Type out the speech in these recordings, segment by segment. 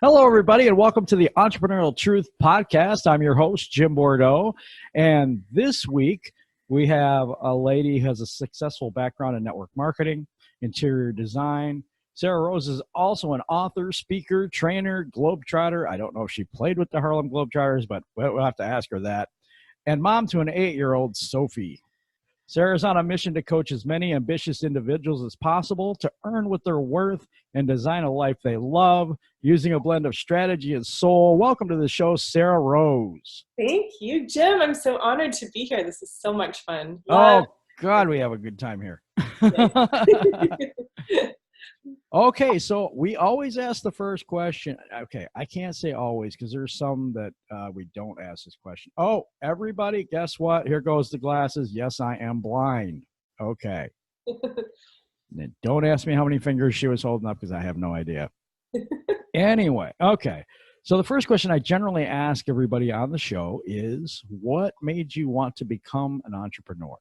Hello, everybody, and welcome to the Entrepreneurial Truth Podcast. I'm your host, Jim Bordeaux, and this week we have a lady who has a successful background in network marketing, interior design. Sarah Rose is also an author, speaker, trainer, globetrotter. I don't know if she played with the Harlem Globetrotters, but we'll have to ask her that. And mom to an 8-year-old, Sophie. Sarah's on a mission to coach as many ambitious individuals as possible to earn what they're worth and design a life they love using a blend of strategy and soul. Welcome to the show, Sarah Rose. Thank you, Jim. I'm so honored to be here. This is so much fun. Oh, God, we have a good time here. Okay, so we always ask the first question. Okay, I can't say always because there's some that we don't ask this question. Oh, everybody, guess what? Here goes the glasses. Yes, I am blind. Okay. Then don't ask me how many fingers she was holding up because I have no idea. Anyway, okay. So the first question I generally ask everybody on the show is, what made you want to become an entrepreneur?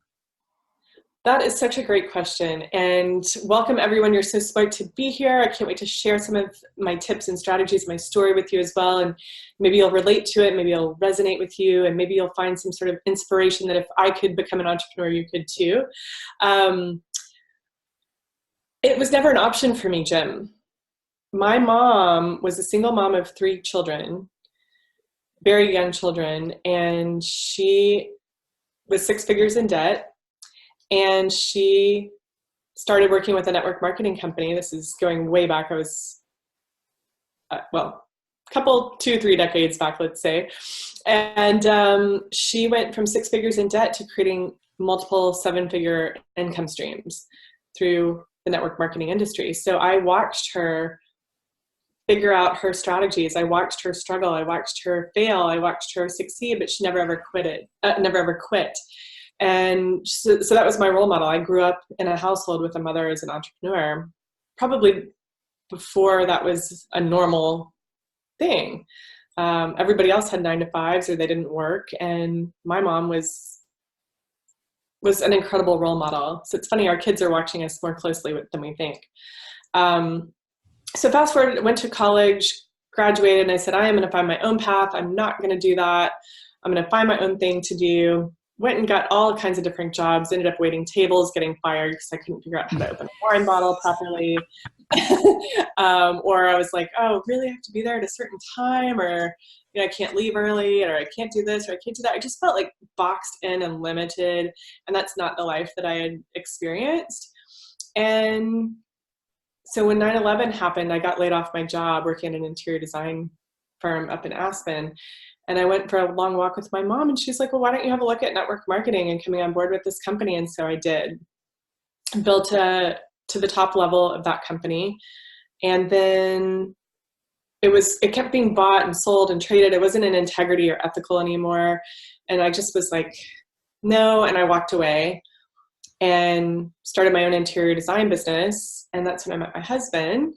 That is such a great question. And welcome, everyone. You're so smart to be here. I can't wait to share some of my tips and strategies, my story with you as well. And maybe you'll relate to it. Maybe it'll resonate with you. And maybe you'll find some sort of inspiration that if I could become an entrepreneur, you could too. It was never an option for me, Jim. My mom was a single mom of 3 children, very young children. And she was 6 figures in debt. And she started working with a network marketing company. This is going way back. I was, couple, 2-3 decades back, let's say. And she went from 6 figures in debt to creating multiple 7-figure income streams through the network marketing industry. So I watched her figure out her strategies. I watched her struggle. I watched her fail. I watched her succeed, but she never ever quit. And so that was my role model. I grew up in a household with a mother as an entrepreneur, probably before that was a normal thing. Everybody else had 9-to-5s or they didn't work. And my mom was an incredible role model. So it's funny, our kids are watching us more closely than we think. So fast forward, I went to college, graduated, and I said, I am going to find my own path. I'm not going to do that. I'm going to find my own thing to do. Went and got all kinds of different jobs, ended up waiting tables, getting fired because I couldn't figure out how to open a wine bottle properly. Or I was like, oh, really I have to be there at a certain time, or I can't leave early, or I can't do this, or I can't do that. I just felt like boxed in and limited, and that's not the life that I had experienced. And so when 9/11 happened, I got laid off my job working in an interior design firm up in Aspen. And I went for a long walk with my mom, and she's like, well, why don't you have a look at network marketing and coming on board with this company? And so I did. Built to the top level of that company. And then it kept being bought and sold and traded. It wasn't in integrity or ethical anymore. And I just was like, no. And I walked away and started my own interior design business. And that's when I met my husband.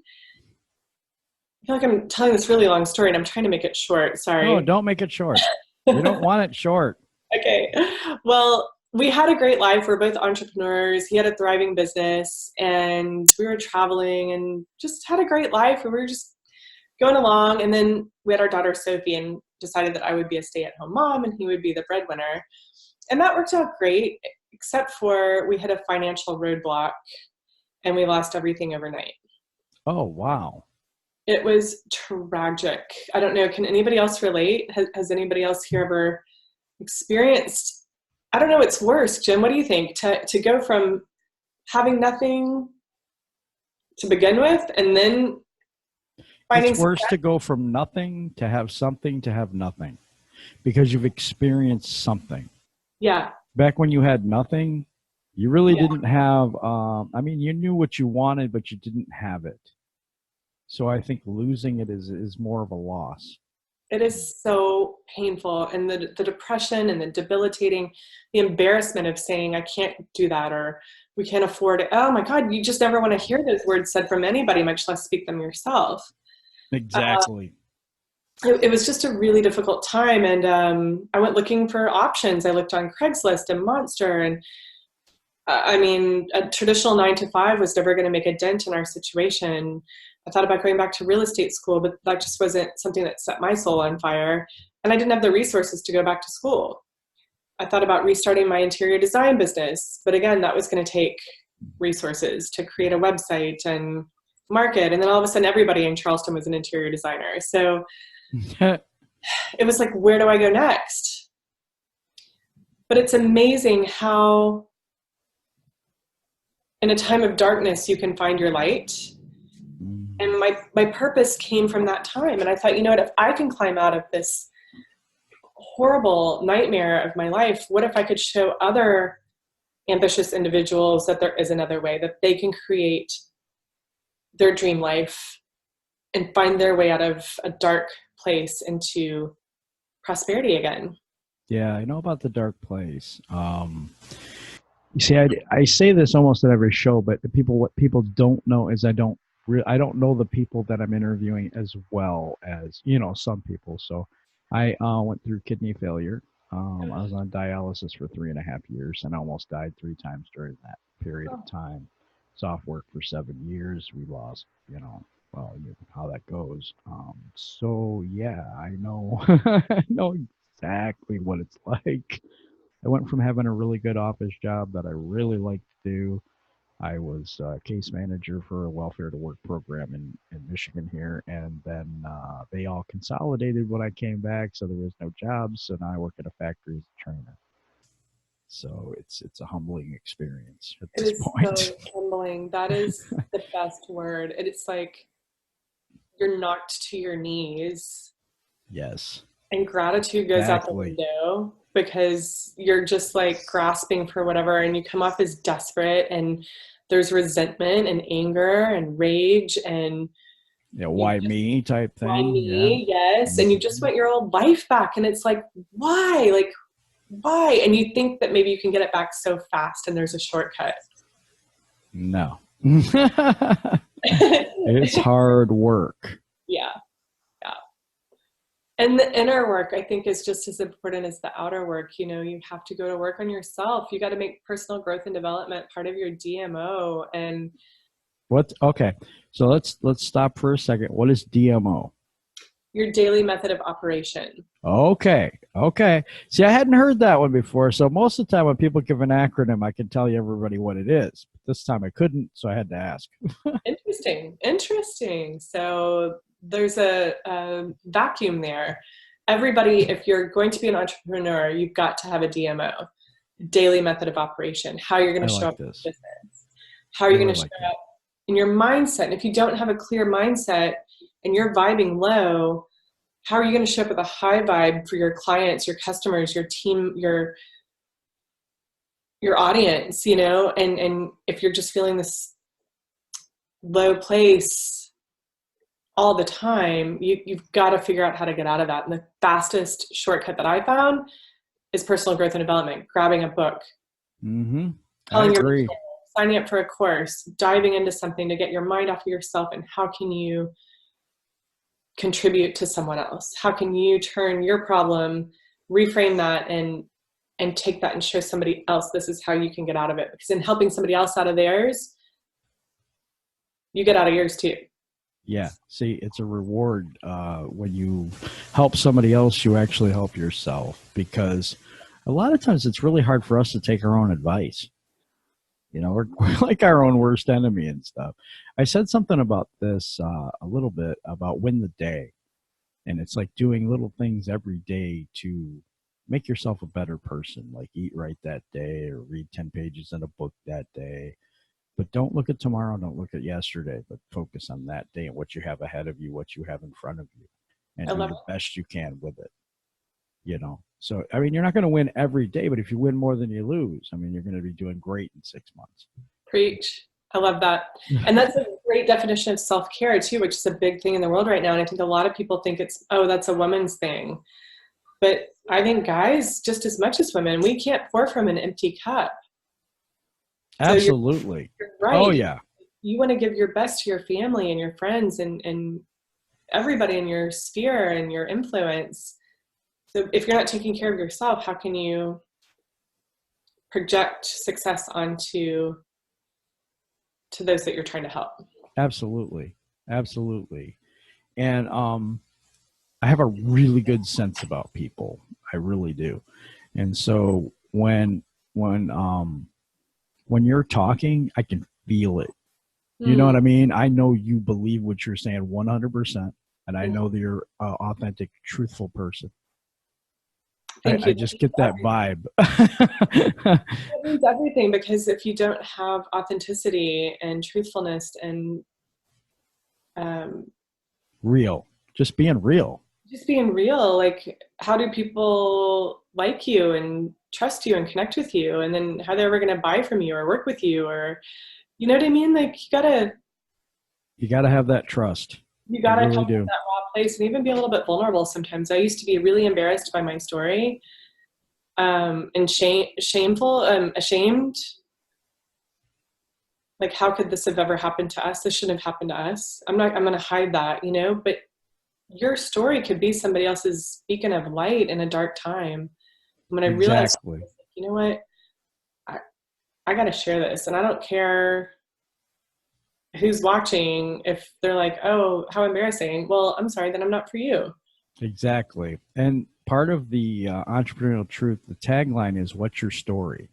I feel like I'm telling this really long story and I'm trying to make it short. Sorry. No, don't make it short. We don't want it short. Okay. Well, we had a great life. We're both entrepreneurs. He had a thriving business and we were traveling and just had a great life. We were just going along. And then we had our daughter, Sophie, and decided that I would be a stay-at-home mom and he would be the breadwinner. And that worked out great, except for we hit a financial roadblock and we lost everything overnight. Oh, wow. It was tragic. I don't know. Can anybody else relate? Has anybody else here ever experienced? I don't know. It's worse. Jim, what do you think? To go from having nothing to begin with, and then finding it's worse to go from nothing to have something to have nothing, because you've experienced something. Yeah. Back when you had nothing, you really didn't have. You knew what you wanted, but you didn't have it. So I think losing it is more of a loss. It is so painful. And the depression and the debilitating, the embarrassment of saying, I can't do that, or we can't afford it. Oh my God, you just never want to hear those words said from anybody, much less speak them yourself. Exactly. It was just a really difficult time. And I went looking for options. I looked on Craigslist and Monster, and a traditional 9-to-5 was never going to make a dent in our situation. I thought about going back to real estate school, but that just wasn't something that set my soul on fire. And I didn't have the resources to go back to school. I thought about restarting my interior design business, but again, that was going to take resources to create a website and market. And then all of a sudden, everybody in Charleston was an interior designer. So it was like, where do I go next? But it's amazing how in a time of darkness, you can find your light. And my purpose came from that time. And I thought, you know what, if I can climb out of this horrible nightmare of my life, what if I could show other ambitious individuals that there is another way, that they can create their dream life and find their way out of a dark place into prosperity again. Yeah, I know about the dark place. You see, I say this almost at every show, but what people don't know is I don't know the people that I'm interviewing as well as, some people. So I went through kidney failure. I was on dialysis for 3.5 years and almost died 3 times during that period of time. Was off work for 7 years. We lost, well, how that goes. So yeah, I know, I know exactly what it's like. I went from having a really good office job that I really liked to do. I was case manager for a welfare to work program in Michigan here, and then they all consolidated when I came back, so there was no jobs. So now I work at a factory as a trainer. So it's a humbling experience at this point. It is so humbling. That is the best word. It's like you're knocked to your knees. Yes. And gratitude goes out the window because you're just like grasping for whatever, and you come off as desperate, and there's resentment and anger and rage and why me type thing. Why me? Yeah. Yes. And you just want your old life back, and it's like, why? Like, why? And you think that maybe you can get it back so fast and there's a shortcut. No. It's hard work. Yeah. And the inner work, I think, is just as important as the outer work. You have to go to work on yourself. You got to make personal growth and development part of your DMO. And okay. So let's stop for a second. What is DMO? Your daily method of operation. Okay. See, I hadn't heard that one before. So most of the time when people give an acronym, I can tell you everybody what it is. But this time I couldn't, so I had to ask. Interesting. So there's a vacuum there. Everybody, if you're going to be an entrepreneur, you've got to have a DMO, daily method of operation, how you're going to show up in business, how you're going to show up in your mindset. And if you don't have a clear mindset and you're vibing low, how are you going to show up with a high vibe for your clients, your customers, your team, your audience, and if you're just feeling this low place all the time, you've got to figure out how to get out of that. And the fastest shortcut that I found is personal growth and development, grabbing a book, I agree. Signing up for a course, diving into something to get your mind off of yourself, and how can you contribute to someone else? How can you turn your problem, reframe that, and take that and show somebody else this is how you can get out of it? Because in helping somebody else out of theirs, you get out of yours too. Yeah. See, it's a reward when you help somebody else, you actually help yourself, because a lot of times it's really hard for us to take our own advice. We're like our own worst enemy and stuff. I said something about this a little bit about win the day. And it's like doing little things every day to make yourself a better person, like eat right that day or read 10 pages in a book that day. But don't look at tomorrow, don't look at yesterday, but focus on that day and what you have ahead of you, what you have in front of you, and do the best you can with it. So, you're not going to win every day, but if you win more than you lose, you're going to be doing great in 6 months. Preach. I love that. And that's a great definition of self-care too, which is a big thing in the world right now. And I think a lot of people think that's a woman's thing. But I think guys, just as much as women, we can't pour from an empty cup. Absolutely. So you're right. Oh, yeah. You want to give your best to your family and your friends and everybody in your sphere and your influence. So if you're not taking care of yourself, how can you project success onto those that you're trying to help? Absolutely. Absolutely. And I have a really good sense about people. I really do. And so when you're talking, I can feel it. You know Hmm. what I mean? I know you believe what you're saying 100%, and I Mhm. know that you're an authentic, truthful person. Thank I you. just get that vibe. It means everything, because if you don't have authenticity and truthfulness and um, Real. Just being real. just being real, like, how do people like you and trust you and connect with you? And then how they're ever going to buy from you or work with you, or, you know what I mean? Like, You got to have that trust. you You gotta really come from do. that raw place and even be a little bit vulnerable sometimes. I used to be really embarrassed by my story, and ashamed. Like, how could this have ever happened to us? This shouldn't have happened to us. I'm gonna hide that, you know, but your story could be somebody else's beacon of light in a dark time. And when I realized, Exactly. you know what, I, I gotta share this, and I don't care who's watching. If they're like, oh, how embarrassing, well, I'm sorry, then I'm not for you. Exactly. And part of the entrepreneurial truth, the tagline is "What's your story?"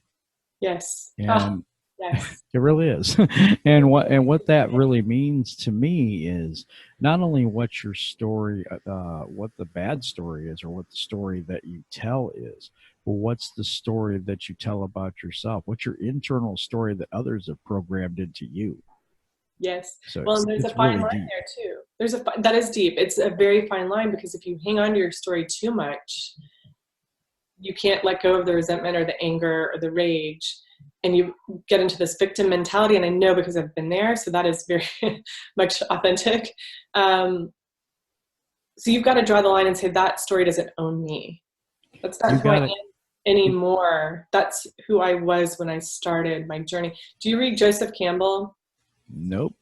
Yes. Oh, And yes. it really is. And what that really means to me is not only what your story, what the bad story is, or what the story that you tell is, but what's the story that you tell about yourself? What's your internal story that others have programmed into you? Yes. So Well, and there's a it's fine really line deep. there too. That is deep. It's a very fine line, because if you hang on to your story too much, you can't let go of the resentment or the anger or the rage, and you get into this victim mentality. And I know, because I've been there, so that is very much authentic. Um, so you've got to draw the line and say, that story doesn't own me. That's not You who I got am it. anymore. That's who I was when I started my journey. Do you read Joseph Campbell? Nope.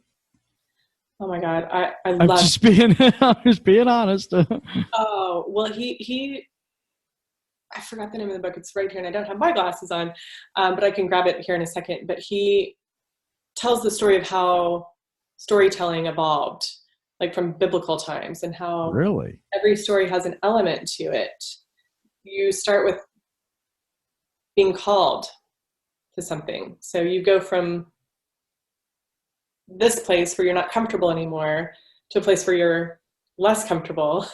Oh my God, I I'm love. just being I'm just being honest. Oh well, he I forgot the name of the book. It's right here, and I don't have my glasses on, but I can grab it here in a second. But he tells the story of how storytelling evolved, like from biblical times, and how Really? every story has an element to it. You start with being called to something, so you go from this place where you're not comfortable anymore to a place where you're less comfortable.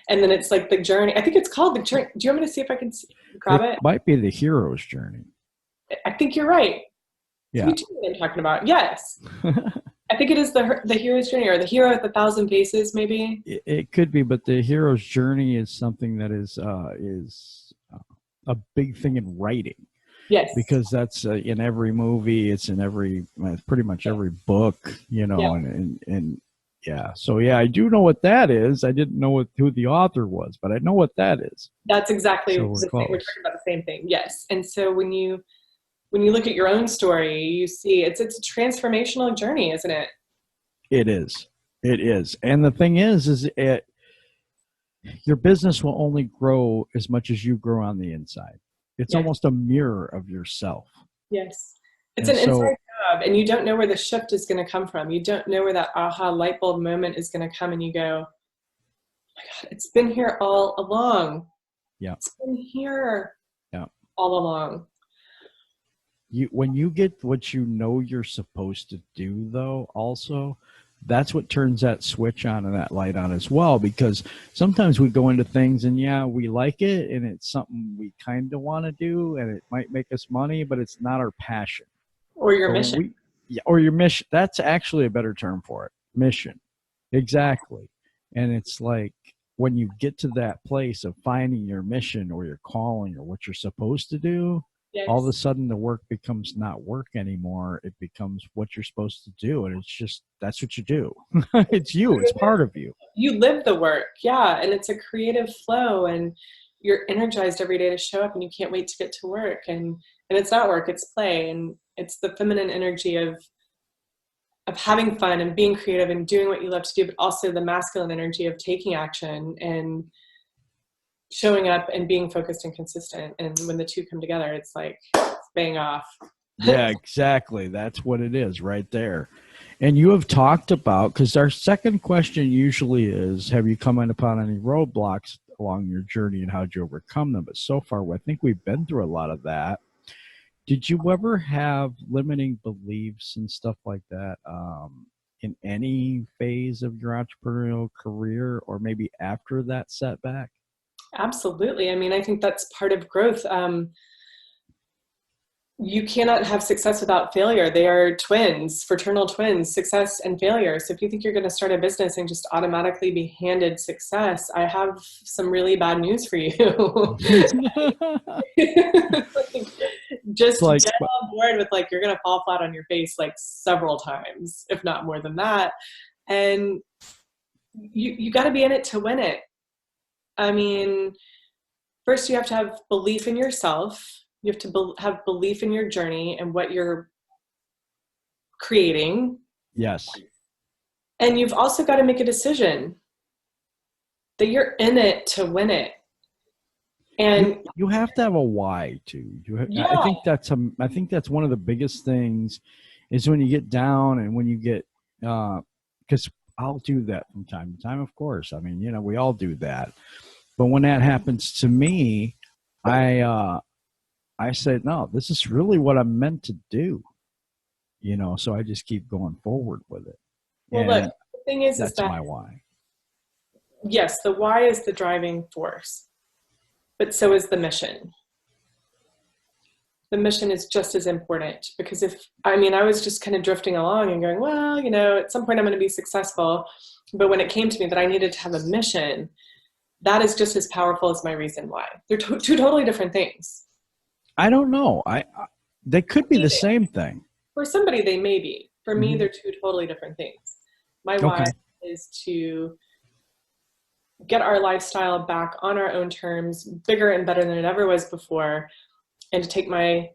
And then it's like the journey. I think it's called the journey. Do you want me to see if I can grab It it? might be the hero's journey. I think you're right. So Yeah. you know what I'm talking about. Yes. I think it is the hero's journey, or the hero with 1,000 faces, maybe. It could be, but the hero's journey is something that is a big thing in writing, Yes. because that's in every movie. It's in every pretty much every book, Yeah. and yeah. So yeah, I do know what that is. I didn't know who the author was, but I know what that is. That's exactly So the we're same. We're close. talking about the same thing. Yes. And so when you look at your own story, you see it's a transformational journey, isn't it? It is. It is. And the thing is your business will only grow as much as you grow on the inside. It's Yes. almost a mirror of yourself. Yes. It's And an so inside job, and you don't know where the shift is going to come from. You don't know where that aha light bulb moment is going to come, and you go, oh my God, it's been here all along. yeah, It's been here yeah. all along. When you get what you know you're supposed to do, though, also, that's what turns that switch on and that light on as well. Because sometimes we go into things and yeah, we like it and it's something we kind of want to do and it might make us money, but it's not our passion. Or your But mission. yeah, or your mission. That's actually a better term for it. Mission. Exactly. And it's like when you get to that place of finding your mission or your calling or what you're supposed to do, all of a Yes. sudden the work becomes not work anymore. It becomes what you're supposed to do. And it's just, that's what you do. It's you, it's part of you. You live the work. Yeah. And it's a creative flow, and you're energized every day to show up, and you can't wait to get to work. And it's not work, it's play. And it's the feminine energy of having fun and being creative and doing what you love to do, but also the masculine energy of taking action and showing up and being focused and consistent. And when the two come together, it's like it's bang off. Yeah, exactly. That's what it is right there. And you have talked about, because our second question usually is, have you come upon any roadblocks along your journey and how'd you overcome them? But so far, I think we've been through a lot of that. Did you ever have limiting beliefs and stuff like that in any phase of your entrepreneurial career, or maybe after that setback? Absolutely. I mean, I think that's part of growth. You cannot have success without failure. They are twins, fraternal twins, success and failure. So if you think you're going to start a business and just automatically be handed success, I have some really bad news for you. Just Like, get on board with, like, you're going to fall flat on your face like several times, if not more than that. And you got to be in it to win it. I mean, first you have to have belief in yourself. You have to have belief in your journey and what you're creating. yes. And you've also got to make a decision that you're in it to win it. And you have to have a why too. Yeah. I think that's one of the biggest things is when you get down and when you get, because I'll do that from time to time, of course. I mean, you know, we all do that. But when that happens to me, I said, no, this is really what I'm meant to do, you know, so I just keep going forward with it. Well, look, the thing is that's that, my why. Yes, the why is the driving force, but so is the mission. The mission is just as important, because I was just kind of drifting along and going, well, you know, at some point I'm going to be successful. But when it came to me that I needed to have a mission, that is just as powerful as my reason why. They're two totally different things. I don't know. They could be the same thing. For somebody, they may be. For me, they're two totally different things. My why is to get our lifestyle back on our own terms, bigger and better than it ever was before, and to take my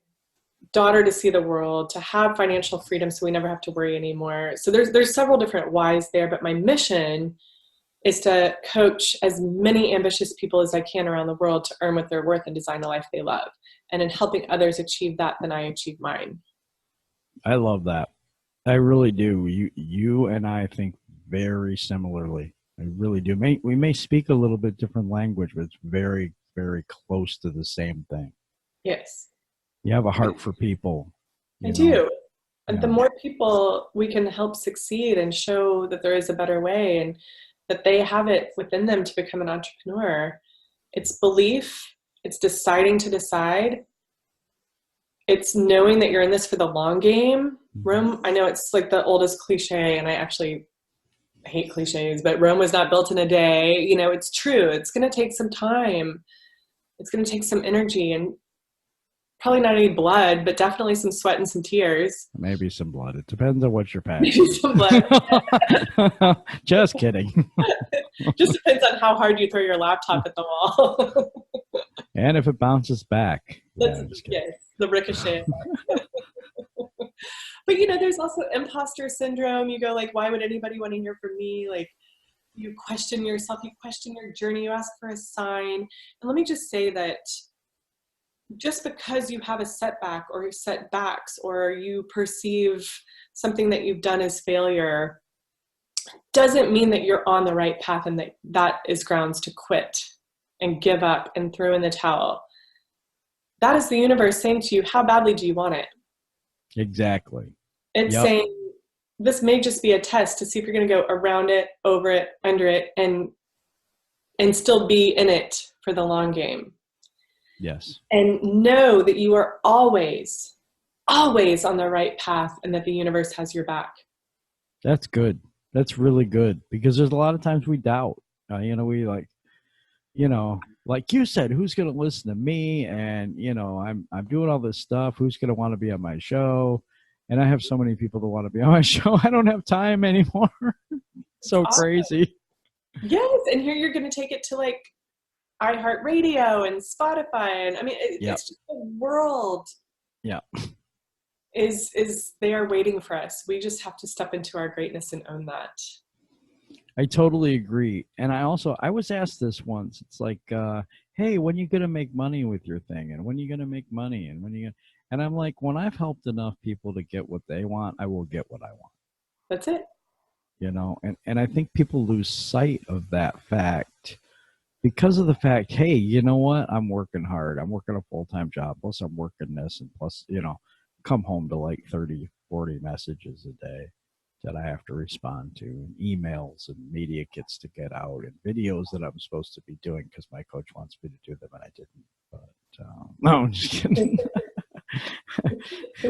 daughter to see the world, to have financial freedom so we never have to worry anymore. So there's several different whys there, but my mission is to coach as many ambitious people as I can around the world to earn what they're worth and design a life they love. And in helping others achieve that, then I achieve mine. I love that. I really do. You and I think very similarly. I really do. We may speak a little bit different language, but it's very, very close to the same thing. Yes. You have a heart for people. I do. And the more people we can help succeed and show that there is a better way and that they have it within them to become an entrepreneur, it's belief, it's deciding to decide, it's knowing that you're in this for the long game. Rome, I know it's like the oldest cliche, and I actually hate cliches, but Rome was not built in a day. You know, it's true. It's going to take some time. It's going to take some energy and probably not any blood, but definitely some sweat and some tears. Maybe some blood. It depends on what you're passionate. Maybe some blood. Just kidding. Just depends on how hard you throw your laptop at the wall. And if it bounces back. Yes, the ricochet. But, you know, there's also imposter syndrome. You go like, why would anybody want to hear from me? Like, you question yourself, you question your journey, you ask for a sign. And let me just say that just because you have a setback or setbacks or you perceive something that you've done as failure doesn't mean that you're on the right path and that is grounds to quit and give up and throw in the towel. That is the universe saying to you, how badly do you want it? Exactly. It's saying this may just be a test to see if you're going to go around it, over it, under it, and still be in it for the long game. Yes. And know that you are always on the right path and that the universe has your back. That's good. That's really good, because there's a lot of times we doubt. We like, like you said, who's going to listen to me? And, I'm doing all this stuff. Who's going to want to be on my show? And I have so many people that want to be on my show. I don't have time anymore. So awesome. Crazy. Yes. And here you're going to take it to like iHeartRadio and Spotify. And I mean, it's just the world. Yeah. Is they are waiting for us. We just have to step into our greatness and own that. I totally agree. And I was asked this once. It's like, hey, when are you going to make money with your thing? And when are you going to make money? And I'm like, when I've helped enough people to get what they want, I will get what I want. That's it. And I think people lose sight of that fact because of the fact, hey, you know what? I'm working hard. I'm working a full-time job. Plus I'm working this, and plus, come home to like 30, 40 messages a day that I have to respond to, and emails and media kits to get out, and videos that I'm supposed to be doing because my coach wants me to do them and I didn't. But no, I'm just kidding.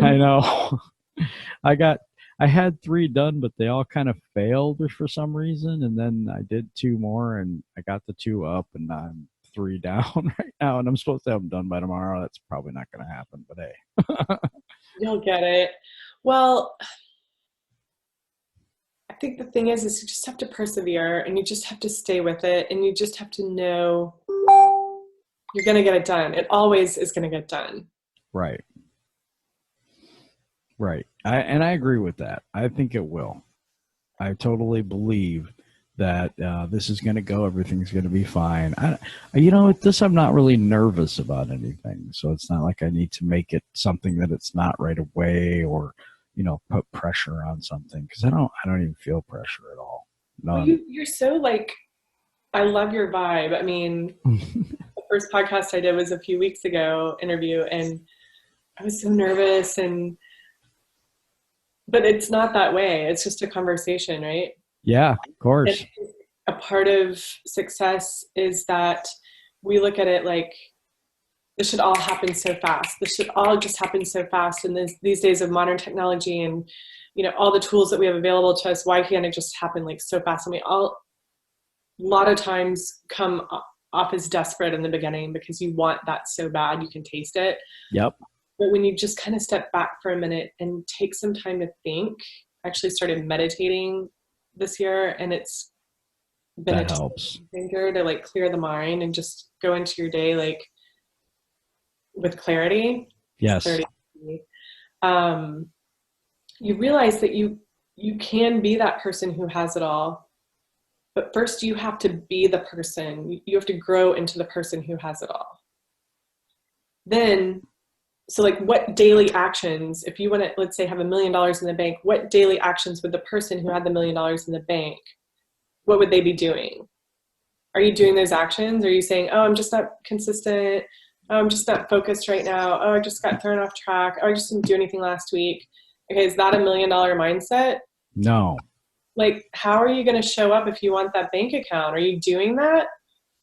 I know. I had 3 done, but they all kind of failed for some reason. And then I did 2 more and I got the 2 up, and I'm 3 down right now. And I'm supposed to have them done by tomorrow. That's probably not going to happen, but hey. You'll get it. Well, I think the thing is you just have to persevere, and you just have to stay with it, and you just have to know you're going to get it done. It always is going to get done. Right. Right. I agree with that. I think it will. I totally believe that this is going to go. Everything's going to be fine. I'm not really nervous about anything. So it's not like I need to make it something that it's not right away, or, put pressure on something, because I don't even feel pressure at all. Well, you're so like, I love your vibe. I mean, the first podcast I did was a few weeks ago, interview, and I was so nervous, but it's not that way. It's just a conversation, right? Yeah, of course. And a part of success is that we look at it like, this should all happen so fast. This should all just happen so fast. And these days of modern technology and, all the tools that we have available to us, why can't it just happen like so fast? And a lot of times come off as desperate in the beginning because you want that so bad, you can taste it. Yep. But when you just kind of step back for a minute and take some time to think, I actually started meditating this year, and it's been that helps thinker to like clear the mind and just go into your day like with clarity. Yes. You realize that you can be that person who has it all, but first you have to be the person. You have to grow into the person who has it all. Then, so like, what daily actions, if you want to, let's say, have $1 million in the bank, what daily actions would the person who had the $1 million in the bank, what would they be doing? Are you doing those actions? Are you saying, oh, I'm just not consistent. Oh, I'm just not focused right now. Oh, I just got thrown off track. Oh, I just didn't do anything last week. Okay, is that $1 million mindset? No. Like, how are you going to show up if you want that bank account? Are you doing that?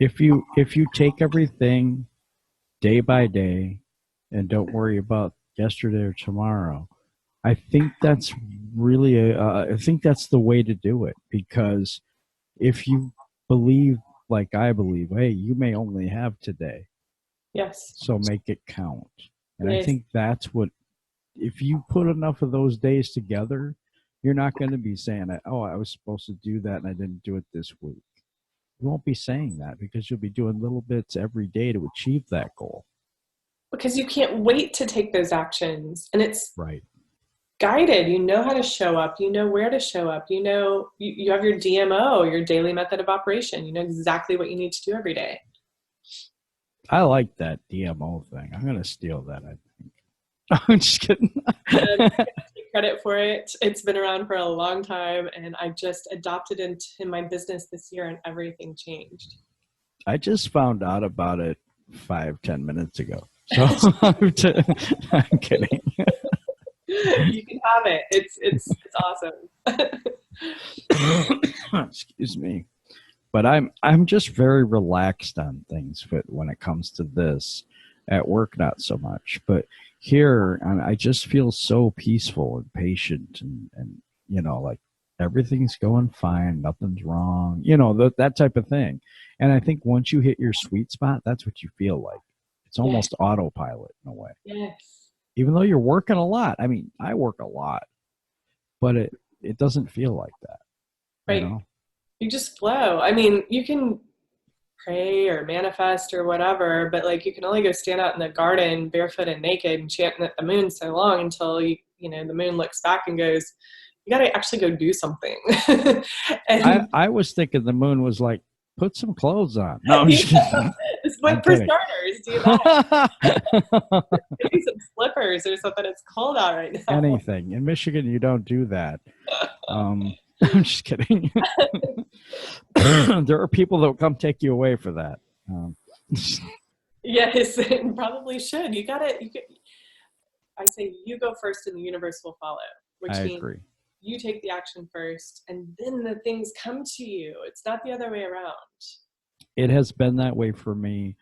If you take everything day by day and don't worry about yesterday or tomorrow, I think that's really I think that's the way to do it. Because if you believe like I believe, hey, you may only have today. Yes. So make it count. And Yes. I think that's what, if you put enough of those days together, you're not going to be saying, oh, I was supposed to do that and I didn't do it this week. You won't be saying that because you'll be doing little bits every day to achieve that goal. Because you can't wait to take those actions. And it's right. Guided. You know how to show up. You know where to show up. You know, you have your DMO, your daily method of operation. You know exactly what you need to do every day. I like that DMO thing. I'm going to steal that, I think. I'm just kidding. I'm going to take credit for it. It's been around for a long time, and I just adopted it into my business this year, and everything changed. I just found out about it 5-10 minutes ago. So I'm kidding. You can have it. It's awesome. Excuse me. But I'm just very relaxed on things when it comes to this. At work, not so much. But here, I just feel so peaceful and patient, and like everything's going fine, nothing's wrong, that type of thing. And I think once you hit your sweet spot, that's what you feel like. It's almost autopilot in a way. Yes. Even though you're working a lot. I mean, I work a lot, but it doesn't feel like that. Right. You just flow. I mean, you can pray or manifest or whatever, but like you can only go stand out in the garden barefoot and naked and chanting at the moon so long until the moon looks back and goes, you got to actually go do something. And I was thinking the moon was like Put some clothes on. No, I'm just kidding. For starters, do that. Maybe some slippers or something. It's cold out right now. Anything. In Michigan, you don't do that. I'm just kidding. There are people that will come take you away for that. Yes, and probably should. I say you go first and the universe will follow, which means agree. You take the action first and then the things come to you. It's not the other way around. It has been that way for me.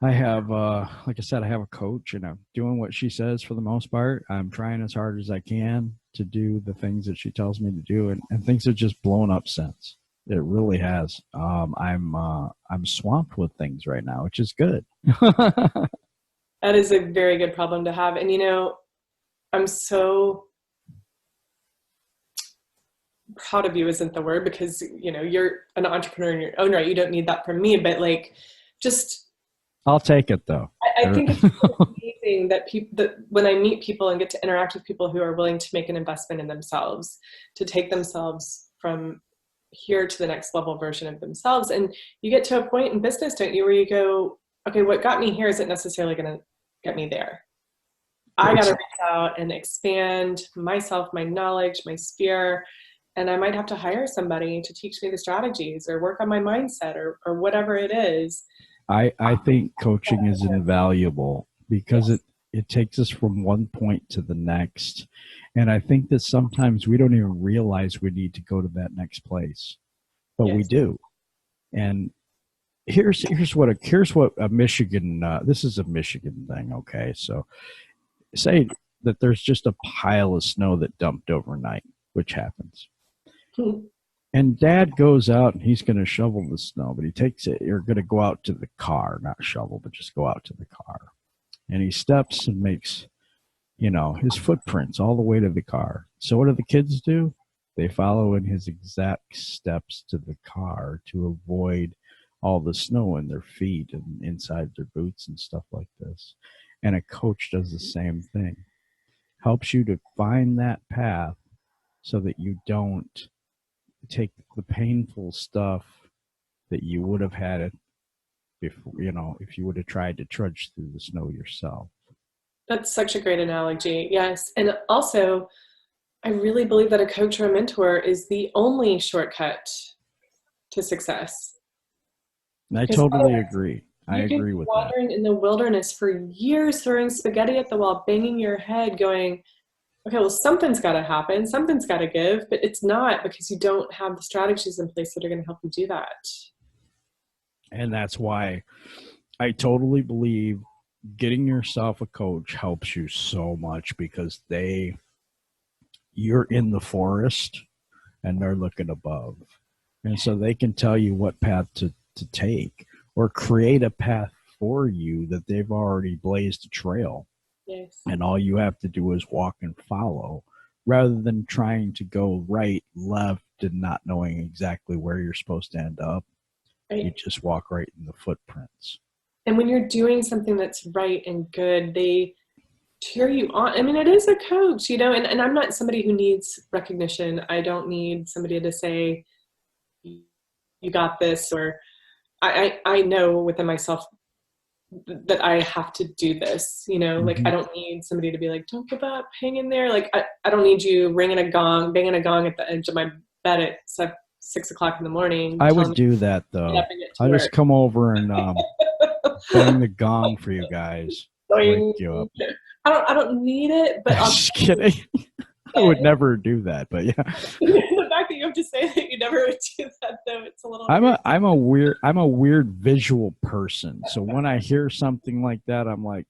I have, like I said, I have a coach, and I'm doing what she says for the most part. I'm trying as hard as I can to do the things that she tells me to do, and things have just blown up since. It really has. I'm swamped with things right now, which is good. That is a very good problem to have. And, I'm so proud of you isn't the word, because, you're an entrepreneur in your own right. You don't need that from me, but I'll take it though. I think it's amazing that when I meet people and get to interact with people who are willing to make an investment in themselves, to take themselves from here to the next level version of themselves. And you get to a point in business, don't you, where you go, okay, what got me here isn't necessarily going to get me there. I got to reach out and expand myself, my knowledge, my sphere. And I might have to hire somebody to teach me the strategies or work on my mindset or whatever it is. I think coaching is invaluable because it takes us from one point to the next. And I think that sometimes we don't even realize we need to go to that next place, but we do. And here's what a Michigan, this is a Michigan thing. Okay. So say that there's just a pile of snow that dumped overnight, which happens. And Dad goes out and he's going to shovel the snow, but he takes it. You're going to go out to the car, not shovel, but just go out to the car. And he steps and makes, his footprints all the way to the car. So what do the kids do? They follow in his exact steps to the car to avoid all the snow in their feet and inside their boots and stuff like this. And a coach does the same thing. Helps you to find that path so that you don't take the painful stuff that you would have had it before, if you would have tried to trudge through the snow yourself. That's such a great analogy. Yes. And also, I really believe that a coach or a mentor is the only shortcut to success. I totally agree. I agree with that. Wandering in the wilderness for years, throwing spaghetti at the wall, banging your head, going, okay, well, something's got to happen. Something's got to give, but it's not, because you don't have the strategies in place that are going to help you do that. And that's why I totally believe getting yourself a coach helps you so much, because you're in the forest and they're looking above. And so they can tell you what path to take or create a path for you that they've already blazed a trail. Yes. And all you have to do is walk and follow, rather than trying to go right, left, and not knowing exactly where you're supposed to end up. Right. You just walk right in the footprints. And when you're doing something that's right and good, they cheer you on. I mean, it is a coach, and I'm not somebody who needs recognition. I don't need somebody to say, you got this, or I know within myself that I have to do this, like I don't need somebody to be like, don't give up, hang in there. Like, I don't need you banging a gong at the edge of my bed at 6 o'clock in the morning. I would do that though. I just come over and bang the gong for you guys. Wake you up. I don't need it, but I'm just kidding. I would never do that, but yeah. The fact that you have to say that you never would do that, though, it's a little. I'm a weird visual person, so when I hear something like that, I'm like,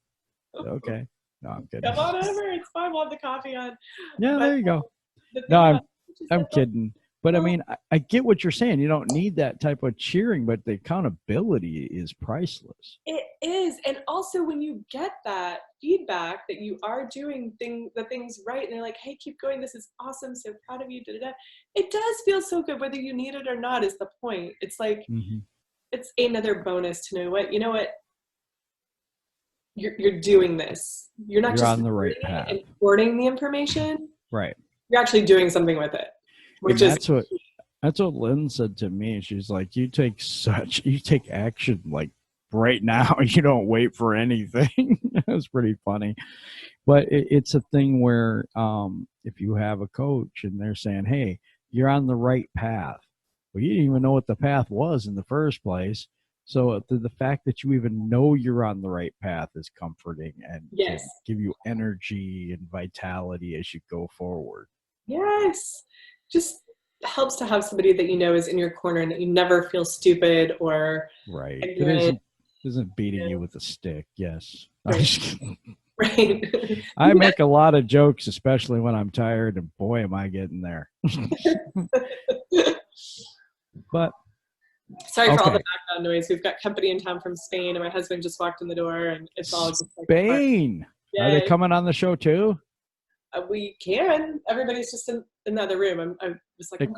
okay, no, I'm kidding. Come on over, it's fine. We'll have the coffee on. Yeah, there you go. No, I'm kidding. But I mean, I get what you're saying. You don't need that type of cheering, but the accountability is priceless. It is. And also when you get that feedback that you are doing the things right, and they're like, hey, keep going. This is awesome. So proud of you. Da-da-da. It does feel so good, whether you need it or not is the point. It's like, it's another bonus to know what, you're doing this. You're not just on the right path and hoarding the information. Right. You're actually doing something with it. That's what Lynn said to me. She's like, you take action like right now. You don't wait for anything. That's pretty funny. But it's a thing where if you have a coach and they're saying, hey, you're on the right path. Well, you didn't even know what the path was in the first place. So the fact that you even know you're on the right path is comforting and can Yes. give you energy and vitality as you go forward. Yes. Just helps to have somebody that you know is in your corner and that you never feel stupid or Right. ignorant. It isn't beating you with a stick. Yes. Right. Right. I make a lot of jokes, especially when I'm tired, and boy, am I getting there. But sorry for all the okay. background noise. We've got company in town from Spain, and my husband just walked in the door, and it's all just like Spain. Are they coming on the show too? We can. Everybody's just in the other room. I was like,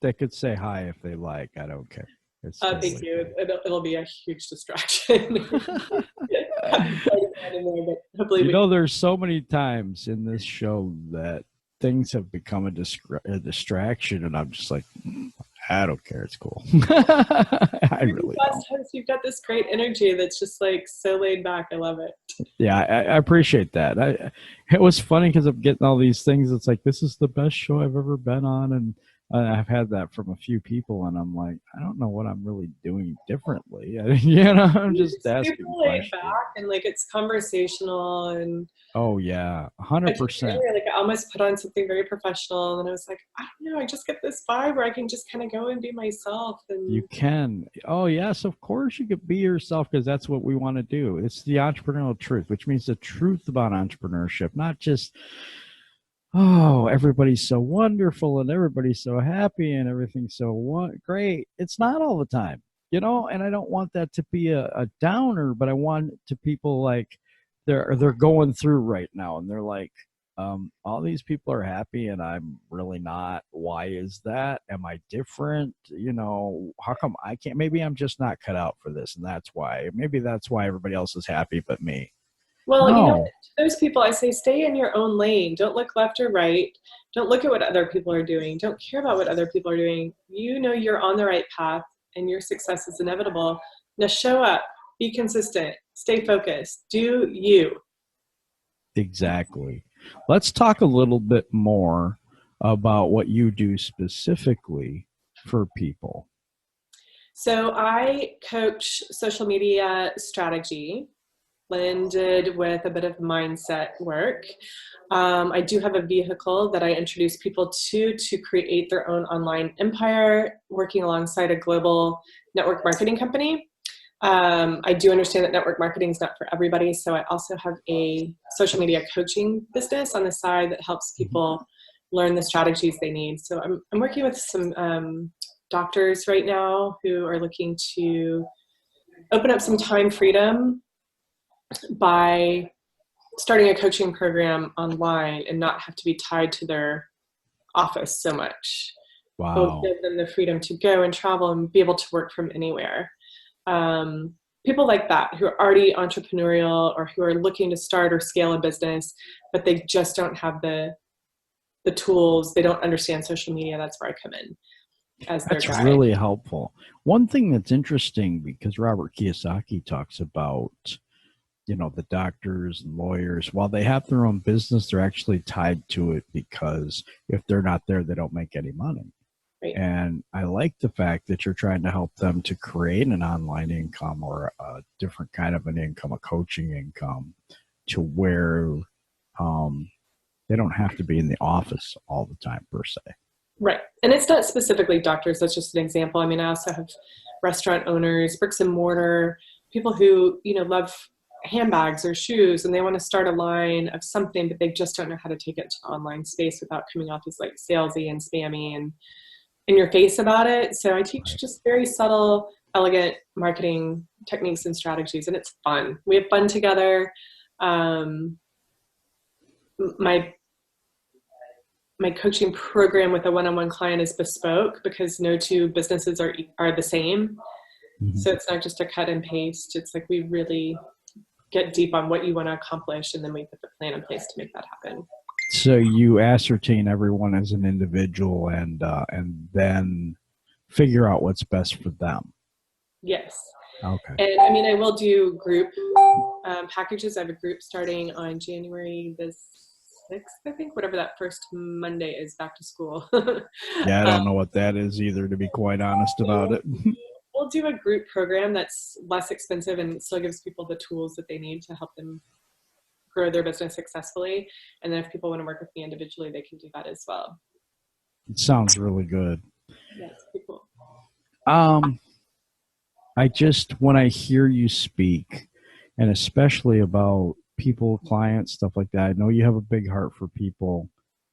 they could say hi if they like. I don't care. It's thank you. It'll be a huge distraction. Hopefully there's so many times in this show that things have become a distraction, and I'm just like, I don't care. It's cool. I really don't. You've got this great energy that's just like so laid back. I love it. Yeah, I appreciate that. It was funny because I'm getting all these things. It's like, this is the best show I've ever been on, and I've had that from a few people, and I'm like, I don't know what I'm really doing differently. I'm just asking questions. Back and like it's conversational and. Oh yeah, 100%. Like I almost put on something very professional, and I was like, I don't know, I just get this vibe where I can just kind of go and be myself. And you can. Oh yes, of course you could be yourself because that's what we want to do. It's the entrepreneurial truth, which means the truth about entrepreneurship, not just everybody's so wonderful and everybody's so happy and everything's so great. It's not all the time, and I don't want that to be a downer, but I want to people like they're going through right now and they're like, all these people are happy and I'm really not. Why is that? Am I different? How come I can't? Maybe I'm just not cut out for this, and that's why. Maybe that's why everybody else is happy but me. Well, to those people, I say stay in your own lane. Don't look left or right. Don't look at what other people are doing. Don't care about what other people are doing. You're on the right path and your success is inevitable. Now show up, be consistent, stay focused, do you. Exactly. Let's talk a little bit more about what you do specifically for people. So I coach social media strategy blended with a bit of mindset work. I do have a vehicle that I introduce people to create their own online empire, working alongside a global network marketing company. I do understand that network marketing is not for everybody, so I also have a social media coaching business on the side that helps people learn the strategies they need. So I'm working with some doctors right now who are looking to open up some time freedom by starting a coaching program online and not have to be tied to their office so much. Wow. It'll give them the freedom to go and travel and be able to work from anywhere. People like that who are already entrepreneurial or who are looking to start or scale a business, but they just don't have the tools. They don't understand social media. That's where I come in as their guide. That's really helpful. One thing that's interesting, because Robert Kiyosaki talks about, the doctors and lawyers, while they have their own business, they're actually tied to it because if they're not there, they don't make any money. Right. And I like the fact that you're trying to help them to create an online income or a different kind of an income, a coaching income, to where they don't have to be in the office all the time per se. Right. And it's not specifically doctors. That's just an example. I mean, I also have restaurant owners, bricks and mortar, people who, love handbags or shoes and they want to start a line of something, but they just don't know how to take it to the online space without coming off as like salesy and spammy and in your face about it. So I teach just very subtle, elegant marketing techniques and strategies, and it's fun. We have fun together. My coaching program with a one-on-one client is bespoke because no two businesses are the same. Mm-hmm. So it's not just a cut and paste. It's like we really get deep on what you want to accomplish, and then we put the plan in place to make that happen. So you ascertain everyone as an individual and then figure out what's best for them. Yes. Okay. And I mean, I will do group packages. I have a group starting on January the 6th, I think, whatever that first Monday is, back to school. Yeah, I don't know what that is either, to be quite honest about it. We'll do a group program that's less expensive and still gives people the tools that they need to help them grow their business successfully. And then if people want to work with me individually, they can do that as well. It sounds really good. Yes, people. When I hear you speak, and especially about people, clients, stuff like that, I know you have a big heart for people,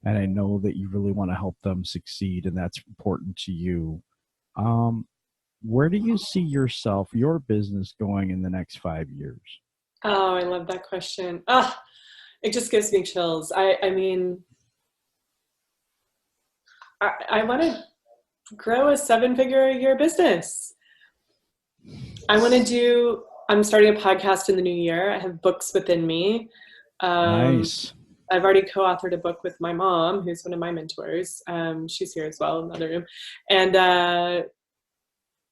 and I know that you really want to help them succeed, and that's important to you. Where do you see yourself, your business going in the next 5 years? Oh, I love that question. Oh, it just gives me chills. I mean, I want to grow a 7-figure a year business. I'm starting a podcast in the new year. I have books within me. Nice. I've already co-authored a book with my mom, who's one of my mentors. She's here as well in the other room. And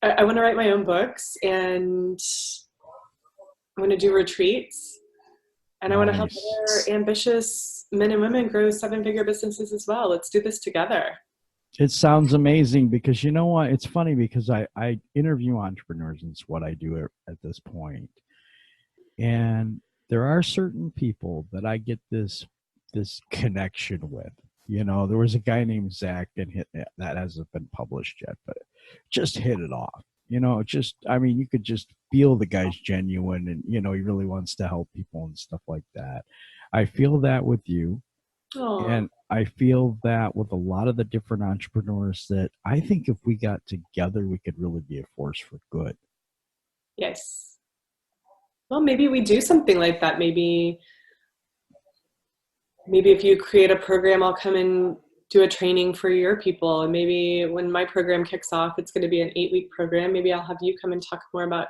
I want to write my own books, and I want to do retreats, and I want to help other ambitious men and women grow 7-figure businesses as well. Let's do this together. It sounds amazing, because you know what? It's funny because I interview entrepreneurs, and it's what I do at this point. And there are certain people that I get this connection with. You know, there was a guy named Zach, and that hasn't been published yet, but just hit it off. You know, you could just feel the guy's genuine, and, you know, he really wants to help people and stuff like that. I feel that with you. Aww. And I feel that with a lot of the different entrepreneurs, that I think if we got together, we could really be a force for good. Yes. Well, maybe we do something like that. Maybe if you create a program, I'll come and do a training for your people. And maybe when my program kicks off, it's going to be an 8-week program. Maybe I'll have you come and talk more about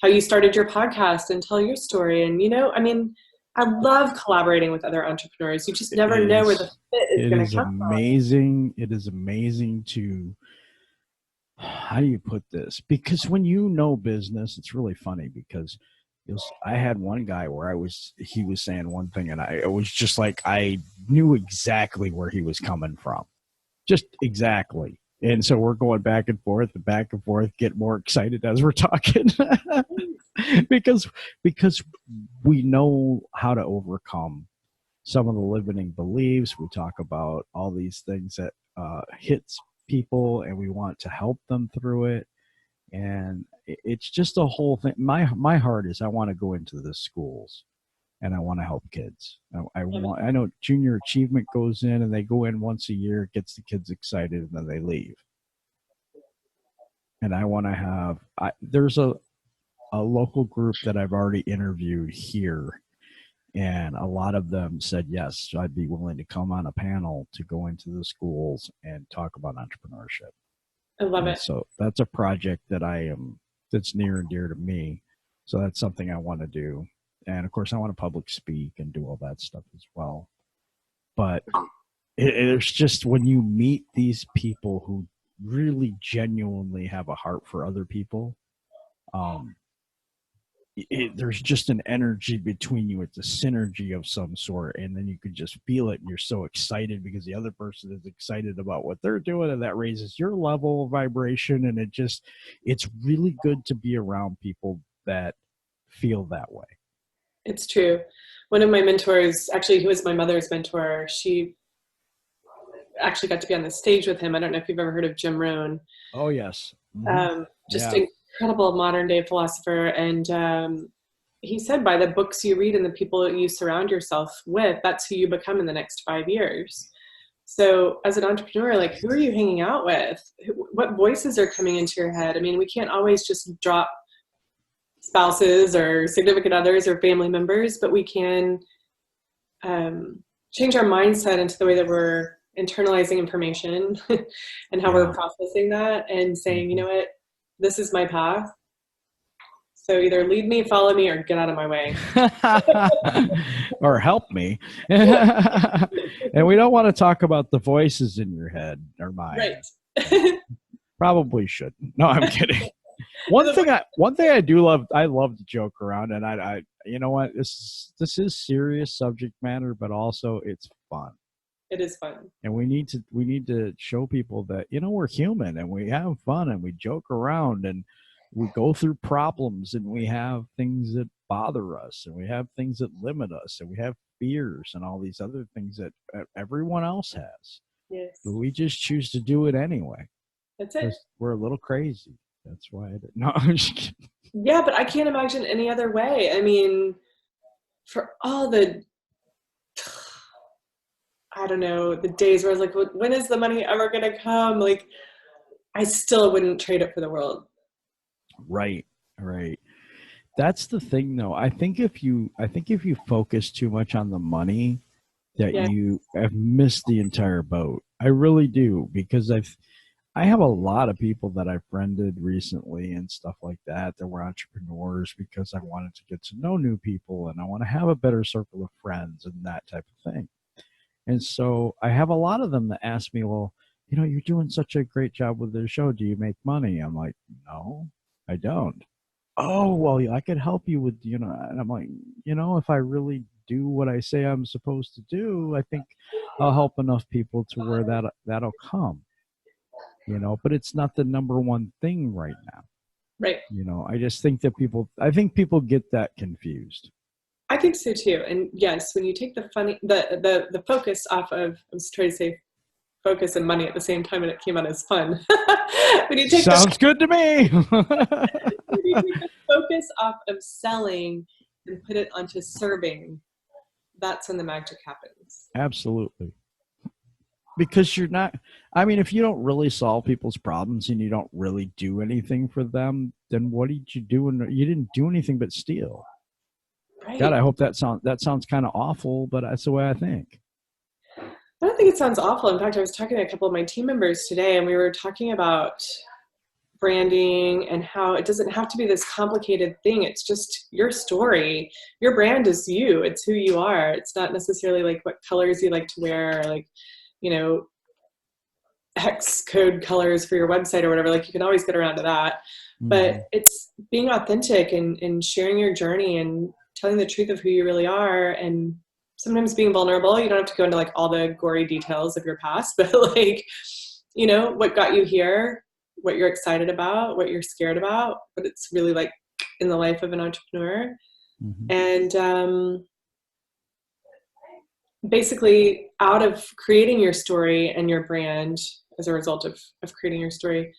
how you started your podcast and tell your story. And, you know, I mean, I love collaborating with other entrepreneurs. You just never know where the fit is going to come from. It is amazing to, how do you put this? Because when you know business, it's really funny, because I had one guy where he was saying one thing, and it was just like, I knew exactly where he was coming from. Just exactly. And so we're going back and forth, get more excited as we're talking because we know how to overcome some of the limiting beliefs. We talk about all these things that hits people, and we want to help them through it. And it's just a whole thing. My heart is, I want to go into the schools, and I want to help kids. I know Junior Achievement goes in, and they go in once a year, gets the kids excited, and then they leave. And I want to have, there's a local group that I've already interviewed here, and a lot of them said, yes, I'd be willing to come on a panel to go into the schools and talk about entrepreneurship. I love it. So that's a project that's near and dear to me. So that's something I want to do. And of course, I want to public speak and do all that stuff as well. But it's just, when you meet these people who really genuinely have a heart for other people, there's just an energy between you. It's a synergy of some sort, and then you can just feel it, and you're so excited because the other person is excited about what they're doing, and that raises your level of vibration. And it's really good to be around people that feel that way. It's true. One of my mentors, actually, who was my mother's mentor, she actually got to be on the stage with him. I don't know if you've ever heard of Jim Rohn. Oh, yes. Mm-hmm. Incredible modern day philosopher. And he said, by the books you read and the people that you surround yourself with, that's who you become in the next 5 years. So as an entrepreneur, like, who are you hanging out with? What voices are coming into your head? I mean, we can't always just drop spouses or significant others or family members, but we can change our mindset into the way that we're internalizing information and how we're processing that, and saying, you know what, this is my path. So either lead me, follow me, or get out of my way. Or help me. And we don't want to talk about the voices in your head or mine. Right. Probably shouldn't. No, I'm kidding. One thing I do love, I love to joke around, and I you know what, this is serious subject matter, but also it's fun. It is fun. And we need to show people that, you know, we're human and we have fun and we joke around and we go through problems and we have things that bother us and we have things that limit us and we have fears and all these other things that everyone else has. Yes. But we just choose to do it anyway. That's it. We're a little crazy. That's why no, I'm just kidding. Yeah, but I can't imagine any other way. I mean, for all the, I don't know, the days where I was like, when is the money ever going to come? Like, I still wouldn't trade it for the world. Right. That's the thing, though. I think if you focus too much on the money, that you have missed the entire boat. I really do, because I have a lot of people that I've friended recently and stuff like that were entrepreneurs, because I wanted to get to know new people and I want to have a better circle of friends and that type of thing. And so I have a lot of them that ask me, well, you know, you're doing such a great job with the show. Do you make money? I'm like, no, I don't. Oh, well, I could help you with, you know, and I'm like, you know, if I really do what I say I'm supposed to do, I think I'll help enough people to where that'll come, you know, but it's not the number one thing right now. Right. You know, I just think that people get that confused. I think so too. And yes, when you take the focus off of, I was trying to say focus and money at the same time, and it came out as fun. When you take Sounds good to me. When you take the focus off of selling and put it onto serving, that's when the magic happens. Absolutely. Because you're not, I mean, if you don't really solve people's problems and you don't really do anything for them, then what did you do? You didn't do anything but steal. Right. God, I hope that sounds kind of awful, but that's the way I think. I don't think it sounds awful. In fact, I was talking to a couple of my team members today, and we were talking about branding and how it doesn't have to be this complicated thing. It's just your story. Your brand is you. It's who you are. It's not necessarily like what colors you like to wear, or like, you know, hex code colors for your website or whatever. Like, you can always get around to that. Mm-hmm. But it's being authentic and sharing your journey and telling the truth of who you really are, and sometimes being vulnerable. You don't have to go into like all the gory details of your past, but like, you know, what got you here, what you're excited about, what you're scared about, what it's really like in the life of an entrepreneur. Mm-hmm. And basically, out of creating your story and your brand as a result of creating your story,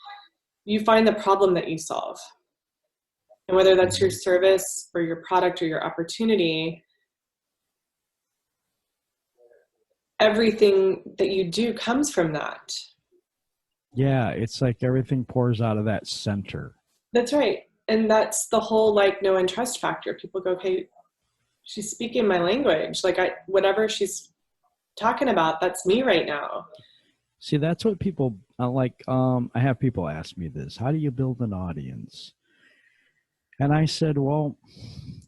you find the problem that you solve. And whether that's your service or your product or your opportunity, everything that you do comes from that. Yeah, it's like everything pours out of that center. That's right. And that's the whole like know and trust factor. People go, okay, she's speaking my language. Like whatever she's talking about, that's me right now. See, that's what people like. I have people ask me this: how do you build an audience? And I said, well,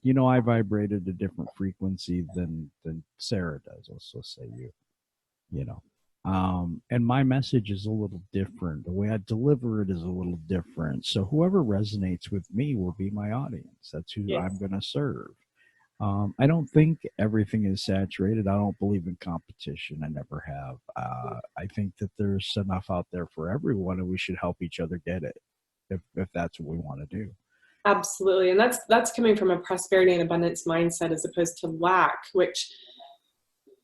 you know, I vibrated a different frequency than Sarah does. Also say you know, and my message is a little different. The way I deliver it is a little different. So whoever resonates with me will be my audience. That's who I'm going to serve. I don't think everything is saturated. I don't believe in competition. I never have. I think that there's enough out there for everyone, and we should help each other get it if that's what we want to do. Absolutely. And that's coming from a prosperity and abundance mindset as opposed to lack, which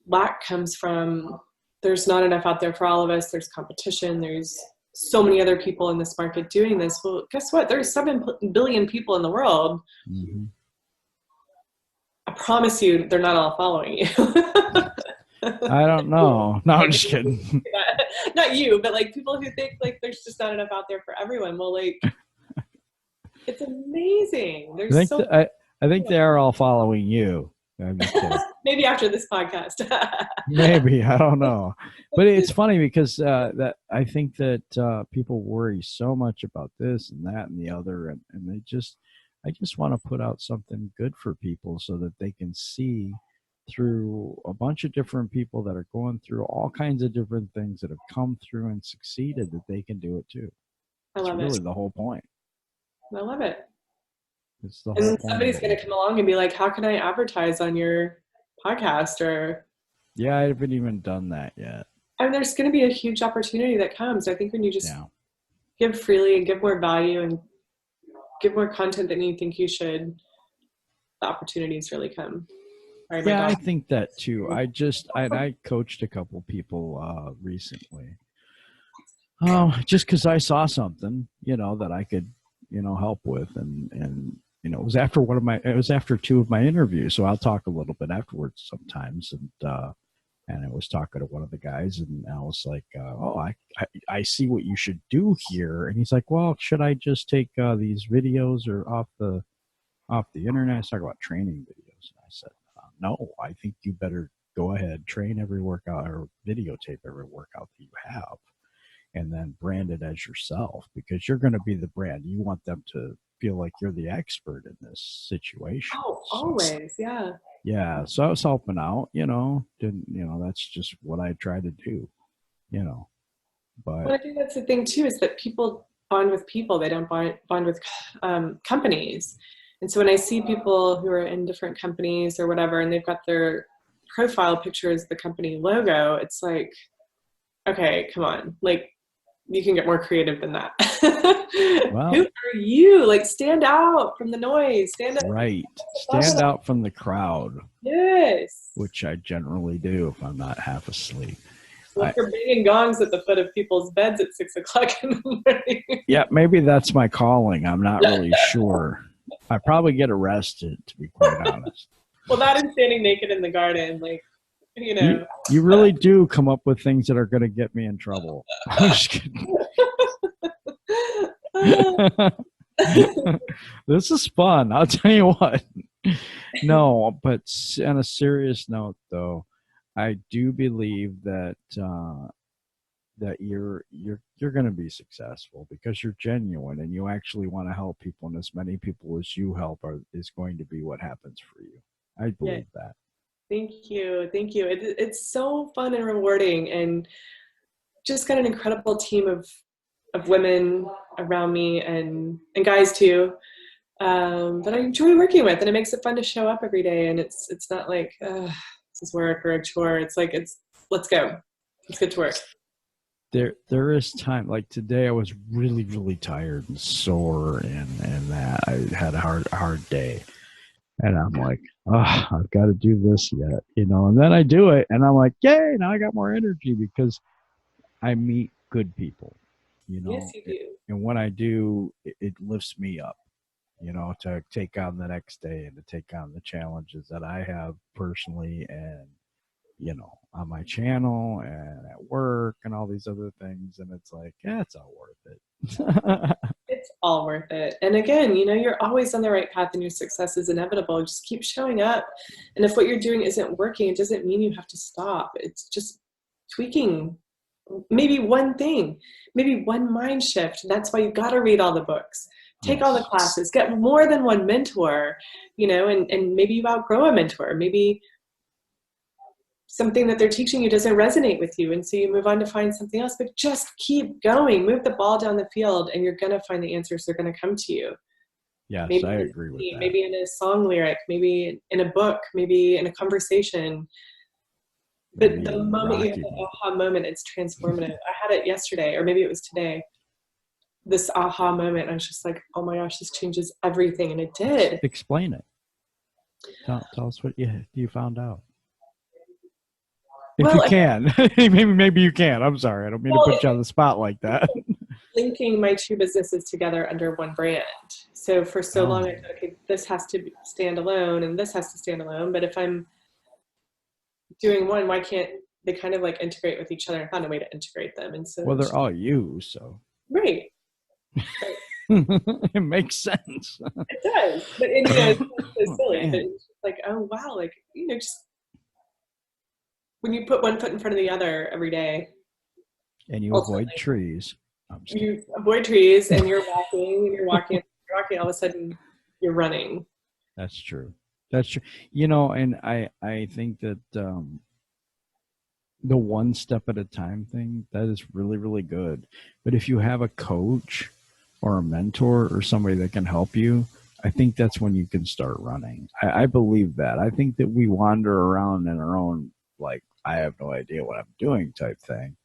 lack comes from there's not enough out there for all of us. There's competition. There's so many other people in this market doing this. Well, guess what? There's 7 billion people in the world. Mm-hmm. I promise you they're not all following you. I don't know. No, I'm just kidding. Not you, but like people who think like there's just not enough out there for everyone. Well, like, it's amazing. I think they are all following you. I'm just kidding. Maybe after this podcast. Maybe, I don't know. But it's funny because that I think that people worry so much about this and that and the other, and they just I just want to put out something good for people so that they can see through a bunch of different people that are going through all kinds of different things that have come through and succeeded, that they can do it too. I It's love really it. the whole point. I love it. It's the And whole then point. somebody's going to come along and be like, how can I advertise on your podcast? Or yeah, I haven't even done that yet. And there's going to be a huge opportunity that comes. I think when you just give freely and give more value and give more content than you think you should, the opportunities really come. Sorry, yeah, I think that too. I coached a couple people recently. Just because I saw something, that I could, help with, and it was after two of my interviews. So I'll talk a little bit afterwards sometimes, and I was talking to one of the guys, and I was like, I see what you should do here. And he's like, well, should I just take these videos or off the internet? I was talking about training videos. And I said, no, I think you better go ahead, train every workout or videotape every workout that you have, and then brand it as yourself, because you're going to be the brand. You want them to feel like you're the expert in this situation. Oh, always. Yeah. Yeah. So I was helping out, that's just what I try to do, but well, I think that's the thing too, is that people bond with people. They don't bond with companies. And so when I see people who are in different companies or whatever, and they've got their profile picture as the company logo, it's like, okay, come on. Like, you can get more creative than that. Well, who are you? Like, stand out from the noise. Stand out from the crowd. Yes. Which I generally do if I'm not half asleep. Well, if you're banging gongs at the foot of people's beds at 6 o'clock in the morning. Yeah, maybe that's my calling. I'm not really sure. I probably get arrested, to be quite honest. Well, that and standing naked in the garden, like, You really do come up with things that are going to get me in trouble. I'm just kidding. This is fun. I'll tell you what. No, but on a serious note, though, I do believe that that you're going to be successful because you're genuine and you actually want to help people, and as many people as you help is going to be what happens for you. I believe that. Thank you. It's so fun and rewarding, and just got an incredible team of women around me and guys too, that I enjoy working with, and it makes it fun to show up every day. And it's not like this is work or a chore. It's like, let's go. Let's get to work. There is time. Like today, I was really, really tired and sore, and that I had a hard day, and I'm like, I've got to do this yet, and then I do it, and I'm like, yay! Now I got more energy because I meet good people, Yes, you do. And when I do, it lifts me up, to take on the next day and to take on the challenges that I have personally and, on my channel and at work and all these other things. And it's like, yeah, it's all worth it. It's all worth it. And again, you're always on the right path and your success is inevitable. Just keep showing up. And if what you're doing isn't working, it doesn't mean you have to stop. It's just tweaking maybe one thing, maybe one mind shift. That's why you got to read all the books, take all the classes, get more than one mentor, and maybe you outgrow a mentor. Maybe something that they're teaching you doesn't resonate with you, and so you move on to find something else. But just keep going, move the ball down the field, and you're going to find the answers. They're going to come to you. Yes, maybe I agree with that. Maybe in a song lyric, maybe in a book, maybe in a conversation. But the moment you have the aha moment, it's transformative. I had it yesterday, or maybe it was today. This aha moment, I was just like, oh my gosh, this changes everything. And it did. Explain it. Tell us what you found out. If you can. maybe you can. I'm sorry. I don't mean to put you on the spot like that. Linking my two businesses together under one brand. So for so long, I thought, okay, this has to stand alone and this has to stand alone. But if I'm doing one, why can't they kind of like integrate with each other? I found a way to integrate them. And so, well, they're all you, so. Right. It makes sense. It does. But it's so silly. But it's like, oh, wow. Like, just when you put one foot in front of the other every day. And you avoid trees. You avoid trees and you're walking, all of a sudden you're running. That's true. That's true. You know, and I think that the one step at a time thing, that is really, really good. But if you have a coach or a mentor or somebody that can help you, I think that's when you can start running. I believe that. I think that we wander around in our own, like, I have no idea what I'm doing type thing.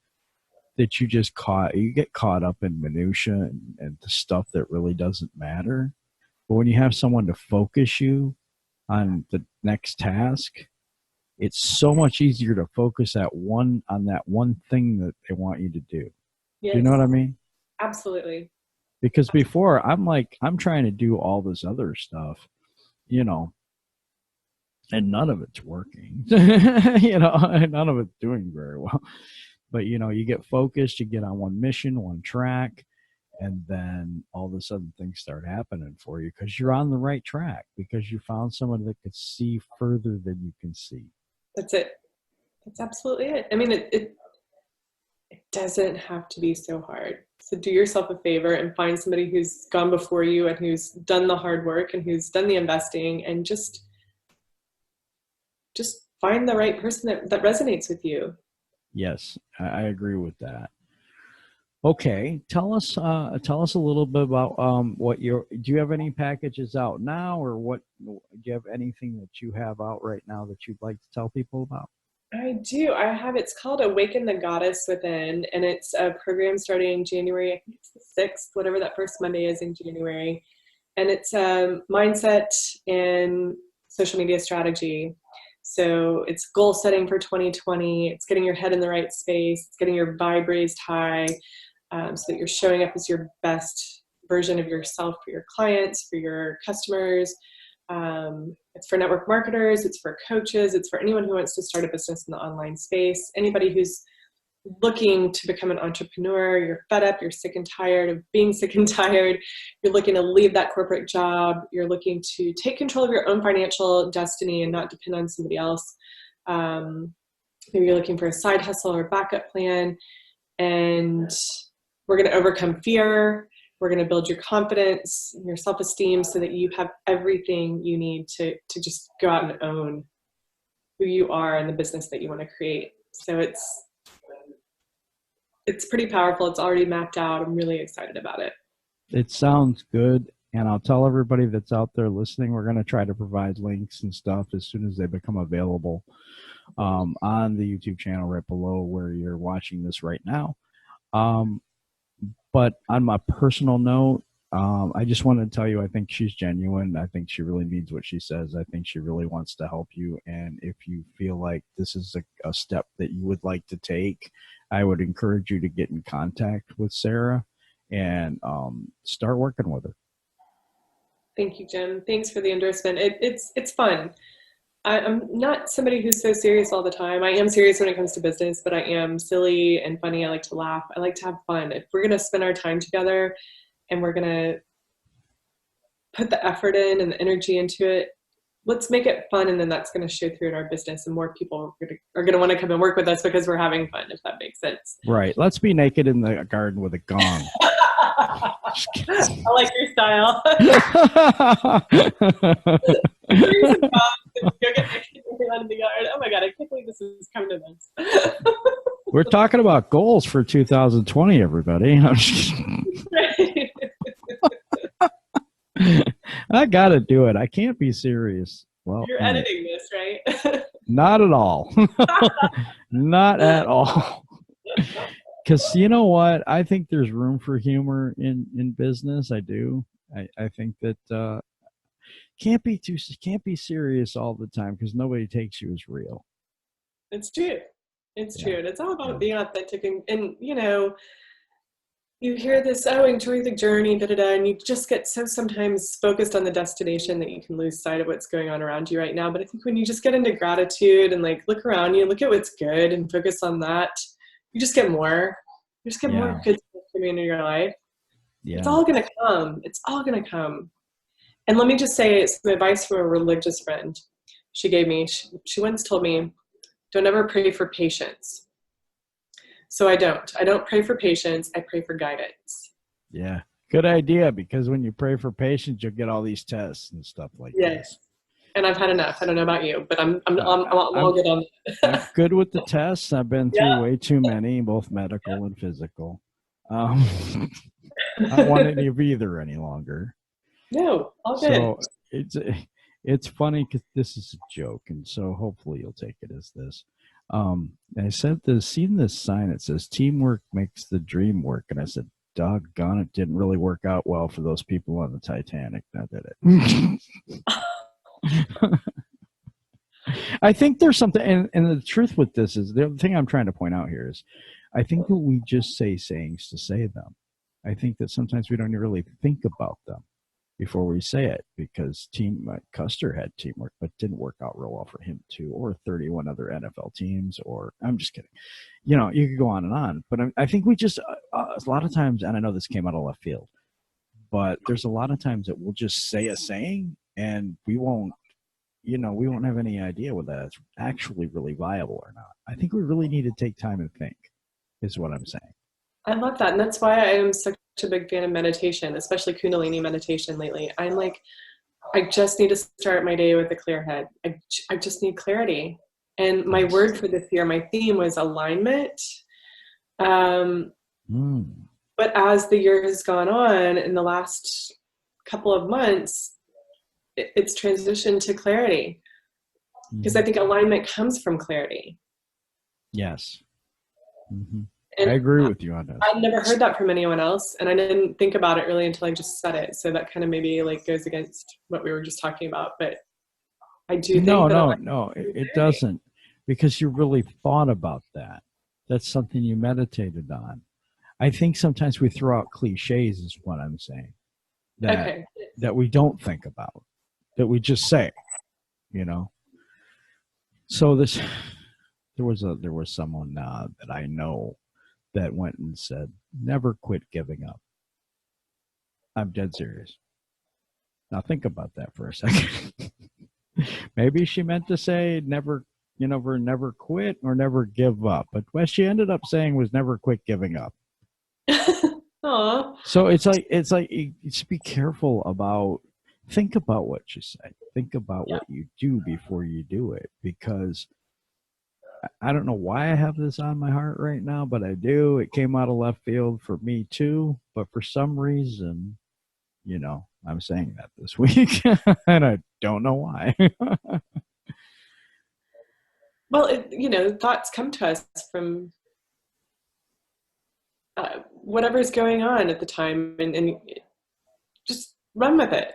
That you get caught up in minutia and the stuff that really doesn't matter. But when you have someone to focus you on the next task, it's so much easier to focus on that one thing that they want you to do. Yes. Do you know what I mean? Absolutely. Because before I'm trying to do all this other stuff, you know, and none of it's working, you know, and none of it's doing very well. But, you know, you get focused, you get on one mission, one track, and then all of a sudden things start happening for you because you're on the right track, because you found someone that could see further than you can see. That's it. That's absolutely it. I mean, it doesn't have to be so hard. So do yourself a favor and find somebody who's gone before you and who's done the hard work and who's done the investing, and just find the right person that resonates with you. Yes, I agree with that. Okay, tell us a little bit about do you have any packages out now, or do you have anything that you have out right now that you'd like to tell people about? I do. It's called Awaken the Goddess Within, and it's a program starting January, I think it's the 6th, whatever that first Monday is in January. And it's a mindset and social media strategy. So it's goal setting for 2020. It's getting your head in the right space. It's getting your vibe raised high, so that you're showing up as your best version of yourself for your clients, for your customers. It's for network marketers. It's for coaches. It's for anyone who wants to start a business in the online space. Anybody who's looking to become an entrepreneur, you're fed up, you're sick and tired of being sick and tired, you're looking to leave that corporate job, you're looking to take control of your own financial destiny and not depend on somebody else. Maybe you're looking for a side hustle or backup plan, and we're going to overcome fear. We're going to build your confidence, your self-esteem, so that you have everything you need to just go out and own who you are and the business that you want to create. So it's pretty powerful. It's already mapped out. I'm really excited about it. It sounds good. And I'll tell everybody that's out there listening, we're going to try to provide links and stuff as soon as they become available on the YouTube channel right below where you're watching this right now. But on my personal note, I just want to tell you, I think she's genuine. I think she really means what she says. I think she really wants to help you. And if you feel like this is a step that you would like to take, I would encourage you to get in contact with Sarah and start working with her. Thank you, Jim. Thanks for the endorsement. It's fun. I'm not somebody who's so serious all the time. I am serious when it comes to business, but I am silly and funny. I like to laugh. I like to have fun. If we're going to spend our time together and we're going to put the effort in and the energy into it, let's make it fun, and then that's going to show through in our business, and more people are going to want to come and work with us because we're having fun, if that makes sense. Right. Let's be naked in the garden with a gong. I like your style. Go get out in the yard. Oh my God, I can't believe this is coming to this. We're talking about goals for 2020, everybody. I'm just kidding. I got to do it. I can't be serious. Well, you're editing this, right? Not at all. Not at all. Because you know what? I think there's room for humor in business. I do. I think that can't be serious all the time because nobody takes you as real. It's true. It's true. And it's all about being authentic. And you know, you hear this, enjoy the journey, and you just get so sometimes focused on the destination that you can lose sight of what's going on around you right now. But I think when you just get into gratitude and like look around you, look at what's good and focus on that, you just get more. You just get more good stuff coming into your life. Yeah. It's all going to come. It's all going to come. And let me just say some advice from a religious friend she gave me. She once told me, don't ever pray for patience. So I don't pray for patience. I pray for guidance. Yeah. Good idea, because when you pray for patients, you'll get all these tests and stuff like Yes. this. And I've had enough. I don't know about you, but I'm all good on I'm good with the tests. I've been through Yeah. way too many, both medical and physical. I don't want any of either any longer. No, all good. So it's funny because this is a joke, and so hopefully you'll take it as this. I said this, seen this sign. It says "Teamwork makes the dream work," and I said, "Doggone, it didn't really work out well for those people on the Titanic." Now did it? I think there's something, and the truth with this is, the thing I'm trying to point out here is, I think that we just say sayings to say them. I think that sometimes we don't really think about them before we say it, because Custer had teamwork, but didn't work out real well for him too, or 31 other NFL teams, or I'm just kidding. You could go on and on, but I think we just, a lot of times, and I know this came out of left field, but there's a lot of times that we'll just say a saying and we won't have any idea whether that's actually really viable or not. I think we really need to take time and think, is what I'm saying. I love that. And that's why I am such a big fan of meditation, especially Kundalini meditation lately. I'm like, I just need to start my day with a clear head. I just need clarity. And my word for this year, my theme was alignment. But as the year has gone on, in the last couple of months, it's transitioned to clarity, because I think alignment comes from clarity. Yes. I agree with you on that. I'd never heard that from anyone else, and I didn't think about it really until I just said it. So that kind of maybe like goes against what we were just talking about. But I do think no, it doesn't, because you really thought about that. That's something you meditated on. I think sometimes we throw out cliches, is what I'm saying, that we don't think about, that we just say, So there was someone that I know that went and said, "Never quit giving up." I'm dead serious. Now think about that for a second. Maybe she meant to say never quit or never give up, but what she ended up saying was never quit giving up. Aww. So it's like just be careful about, think about what you say, think about what you do before you do it, because I don't know why I have this on my heart right now, but I do. It came out of left field for me too, but for some reason, I'm saying that this week, and I don't know why. Well, thoughts come to us from whatever's going on at the time, and just run with it.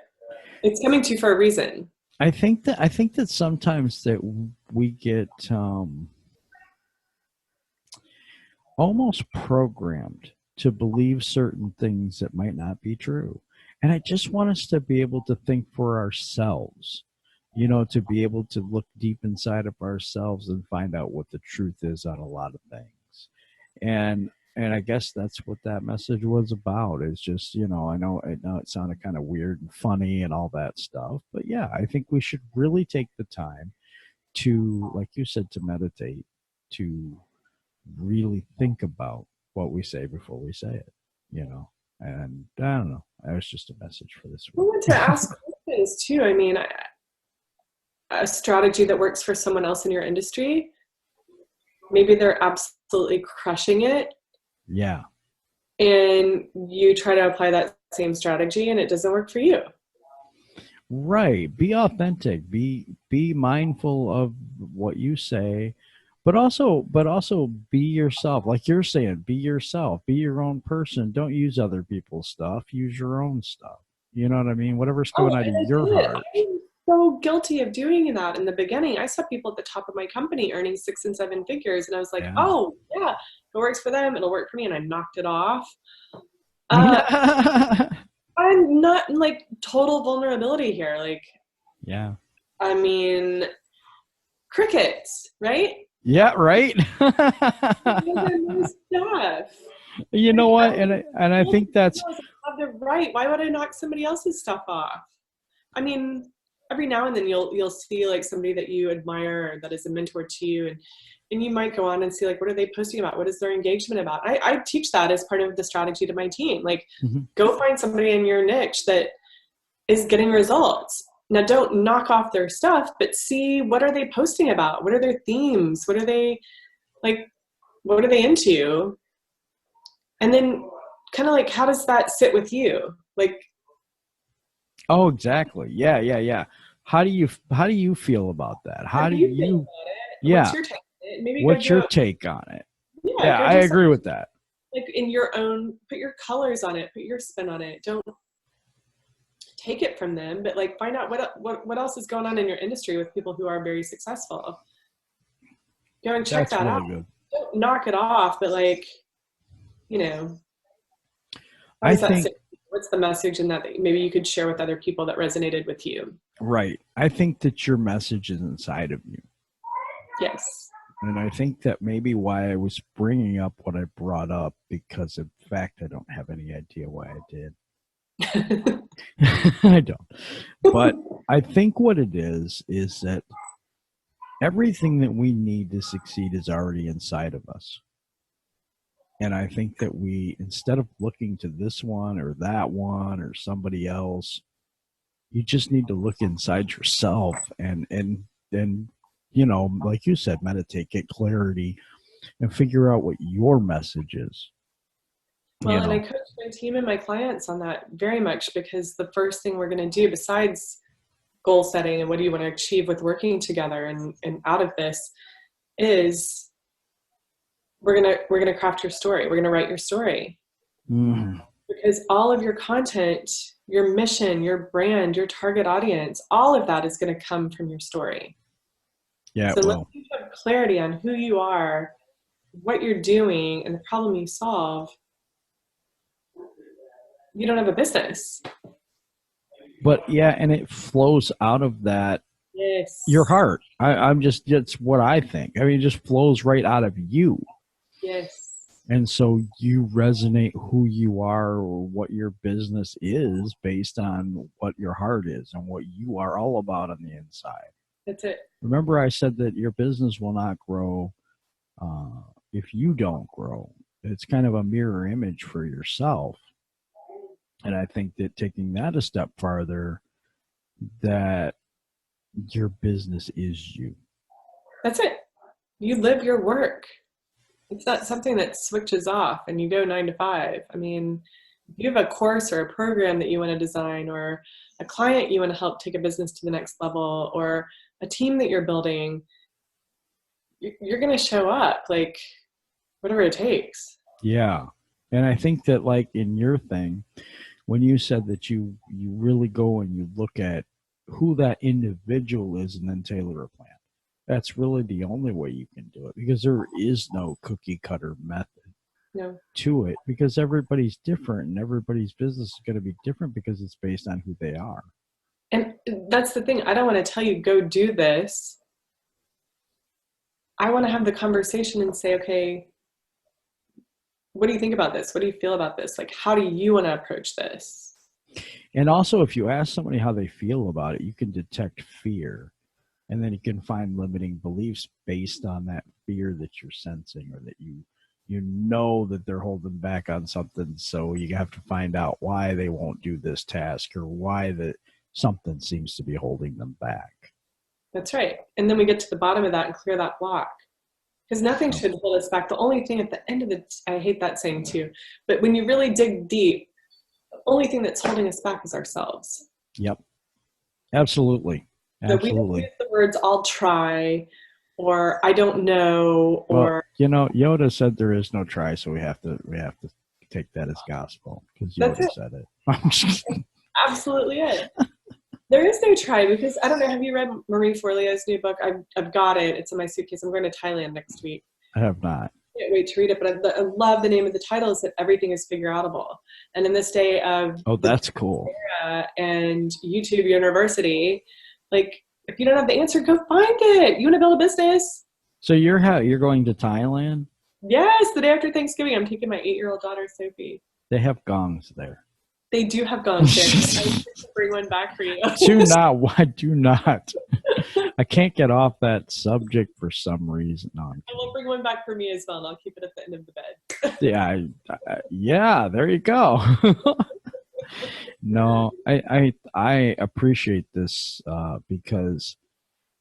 It's coming to you for a reason. I think that sometimes that we get almost programmed to believe certain things that might not be true. And I just want us to be able to think for ourselves, to be able to look deep inside of ourselves and find out what the truth is on a lot of things. And I guess that's what that message was about, is just, I know it sounded kind of weird and funny and all that stuff, but yeah, I think we should really take the time to, like you said, to meditate, to really think about what we say before we say it, and I don't know. That was just a message for this week. I want to ask questions too. I mean, a strategy that works for someone else in your industry, maybe they're absolutely crushing it. Yeah. And you try to apply that same strategy and it doesn't work for you. Right. Be authentic. Be mindful of what you say, but also be yourself. Like you're saying, be yourself. Be your own person. Don't use other people's stuff. Use your own stuff. You know what I mean? Whatever's coming out of your heart. I'm so guilty of doing that in the beginning. I saw people at the top of my company earning 6 and 7 figures, and I was like, oh yeah, if it works for them, it'll work for me, and I knocked it off. I'm not in like total vulnerability here. Like, yeah. I mean, crickets, right? Yeah, right. Stuff. You know what? And I think that's have the right. Why would I knock somebody else's stuff off? I mean, every now and then you'll see like somebody that you admire or that is a mentor to you, And you might go on and see, like, what are they posting about? What is their engagement about? I teach that as part of the strategy to my team. Like, go find somebody in your niche that is getting results. Now, don't knock off their stuff, but see, what are they posting about? What are their themes? What are they into? And then kind of like, how does that sit with you? Like, oh, exactly. Yeah. How do you feel about that? How do you feel about it? Yeah. What's your take on it? Maybe what's your take on it? Yeah, I agree with that. Like, in your own, put your colors on it, put your spin on it. Don't take it from them, but like, find out what else is going on in your industry with people who are very successful. Go and check that out. Good. Don't knock it off, but like, I think, what's the message in that maybe you could share with other people that resonated with you? Right. I think that your message is inside of you. Yes. And I think that maybe why I was bringing up what I brought up, because in fact, I don't have any idea why I did. I don't. But I think what it is that everything that we need to succeed is already inside of us. And I think that we, instead of looking to this one or that one or somebody else, you just need to look inside yourself and like you said, meditate, get clarity, and figure out what your message is. Well, and I coach my team and my clients on that very much, because the first thing we're going to do, besides goal setting and what do you want to achieve with working together and out of this, is we're gonna craft your story. We're gonna write your story. Because all of your content, your mission, your brand, your target audience, all of that is going to come from your story. Yeah. So unless you have clarity on who you are, what you're doing, and the problem you solve, you don't have a business. But yeah, and it flows out of that. Yes. Your heart. It's what I think. I mean, it just flows right out of you. Yes. And so you resonate who you are or what your business is based on what your heart is and what you are all about on the inside. That's it. Remember, I said that your business will not grow if you don't grow. It's kind of a mirror image for yourself. And I think that taking that a step farther, that your business is you. That's it. You live your work. It's not something that switches off and you go 9 to 5. I mean, if you have a course or a program that you want to design, or a client you want to help take a business to the next level, or a team that you're building, you're going to show up, like, whatever it takes. Yeah. And I think that, like, in your thing, when you said that you really go and you look at who that individual is and then tailor a plan, that's really the only way you can do it, because there is no cookie cutter method to it, because everybody's different and everybody's business is going to be different because it's based on who they are. And that's the thing. I don't want to tell you, go do this. I want to have the conversation and say, okay, what do you think about this? What do you feel about this? Like, how do you want to approach this? And also, if you ask somebody how they feel about it, you can detect fear. And then you can find limiting beliefs based on that fear that you're sensing, or that you know that they're holding back on something. So you have to find out why they won't do this task, or why that something seems to be holding them back. That's right. And then we get to the bottom of that and clear that block. Because nothing should hold us back. The only thing at the end of I hate that saying too, but when you really dig deep, the only thing that's holding us back is ourselves. Yep. Absolutely. So we don't use the words "I'll try," or "I don't know," or Yoda said there is no try, so we have to take that as gospel, because Yoda said it. Absolutely it. There is no try, because I don't know. Have you read Marie Forleo's new book? I've got it. It's in my suitcase. I'm going to Thailand next week. I have not. I can't wait to read it, but I love the name of the title, is that everything is figure outable. And in this day of that's cool, and YouTube University, like, if you don't have the answer, go find it. You want to build a business? So you're going to Thailand? Yes, the day after Thanksgiving. I'm taking my 8-year-old daughter, Sophie. They have gongs there. They do have gongs there. I should bring one back for you. Do not. Why do not? I can't get off that subject for some reason. No, I'm I will bring one back for me as well, and I'll keep it at the end of the bed. yeah, yeah, there you go. No, I appreciate this because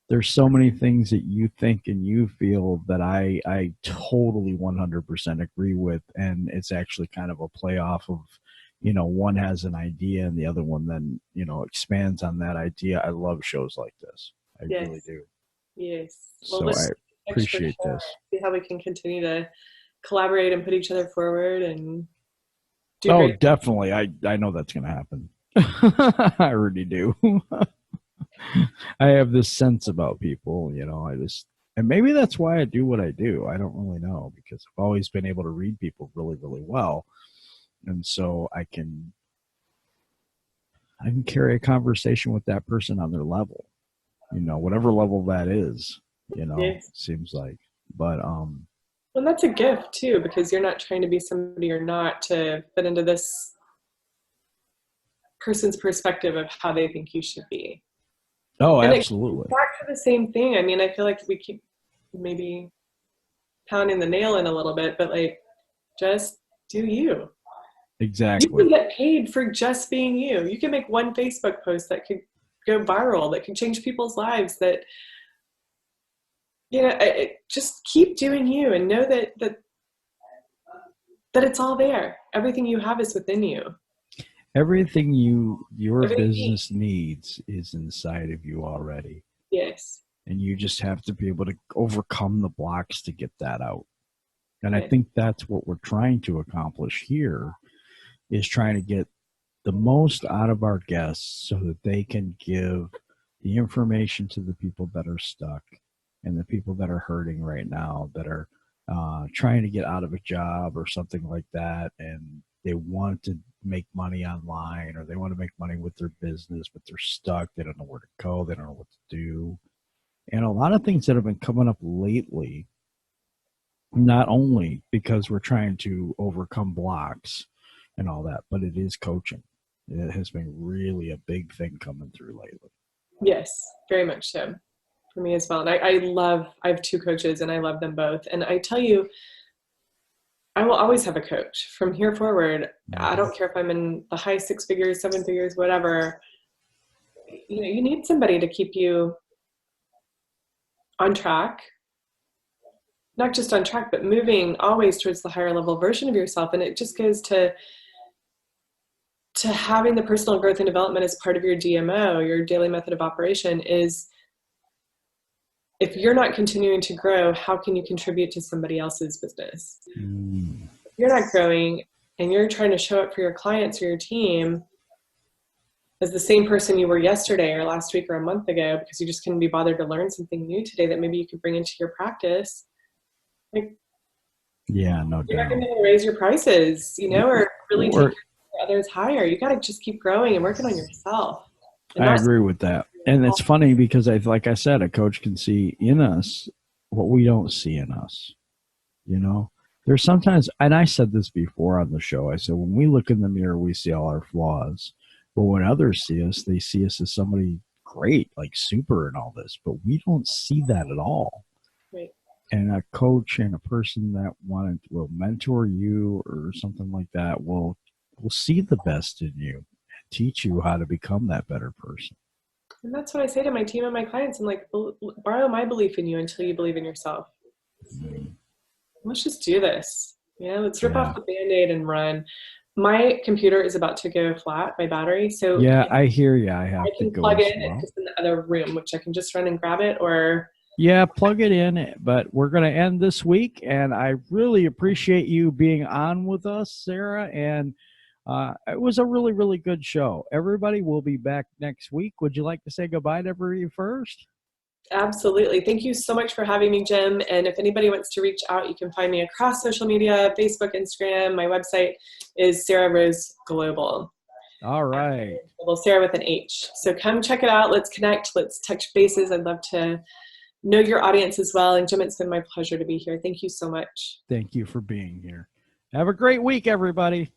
there's so many things that you think and you feel that I totally 100% agree with, and it's actually kind of a play off of, one has an idea and the other one then, expands on that idea. I love shows like this. I Yes. really do. Yes. So I appreciate this. See how we can continue to collaborate and put each other forward and do great. Definitely. I know that's going to happen. I already do. I have this sense about people, and maybe that's why I do what I do. I don't really know, because I've always been able to read people really, really well. And so I can carry a conversation with that person on their level, whatever level that is, Yes. it seems like. But well, that's a gift too, because you're not trying to be somebody you're not to fit into this person's perspective of how they think you should be. Oh, and absolutely. Back to the same thing. I mean, I feel like we keep maybe pounding the nail in a little bit, but like, just do you. Exactly. You can get paid for just being you. You can make one Facebook post that could go viral, that could change people's lives, that, just keep doing you, and know that it's all there. Everything you have is within you. Everything your business needs is inside of you already. Yes. And you just have to be able to overcome the blocks to get that out. And Right. I think that's what we're trying to accomplish here, is trying to get the most out of our guests so that they can give the information to the people that are stuck and the people that are hurting right now, that are trying to get out of a job or something like that, and they want to make money online, or they want to make money with their business, but they're stuck. They don't know where to go. They don't know what to do. And a lot of things that have been coming up lately, not only because we're trying to overcome blocks and all that, but it is coaching. It has been really a big thing coming through lately. Yes, very much so. For me as well. And I have two coaches, and I love them both. And I tell you, I will always have a coach from here forward. I don't care if I'm in the high 6 figures, 7 figures, whatever. You need somebody to keep you on track, not just on track, but moving always towards the higher level version of yourself. And it just goes to having the personal growth and development as part of your DMO, your daily method of operation, is if you're not continuing to grow, how can you contribute to somebody else's business? If you're not growing and you're trying to show up for your clients or your team as the same person you were yesterday or last week or a month ago, because you just couldn't be bothered to learn something new today that maybe you could bring into your practice, yeah, no doubt. You're not going to raise your prices, or really take others higher. You got to just keep growing and working on yourself. I agree with that. And it's funny because like I said, a coach can see in us what we don't see in us. There's sometimes, and I said this before on the show, I said, when we look in the mirror, we see all our flaws. But when others see us, they see us as somebody great, like super and all this. But we don't see that at all. Right. And a coach and a person that will mentor you or something like that will see the best in you and teach you how to become that better person. And that's what I say to my team and my clients. I'm like, borrow my belief in you until you believe in yourself. Let's just do this. Let's rip off the Band-Aid and run. My computer is about to go flat, my battery. So yeah, I hear you. I have to go plug in. It's just in the other room, which I can just run and grab it, or yeah, plug it in. But we're going to end this week, and I really appreciate you being on with us, Sarah. And it was a really, really good show. Everybody will be back next week. Would you like to say goodbye to everybody first? Absolutely. Thank you so much for having me, Jim. And if anybody wants to reach out, you can find me across social media, Facebook, Instagram. My website is Sarah Rose Global. All right. Well, Sarah with an H. So come check it out. Let's connect. Let's touch bases. I'd love to know your audience as well. And Jim, it's been my pleasure to be here. Thank you so much. Thank you for being here. Have a great week, everybody.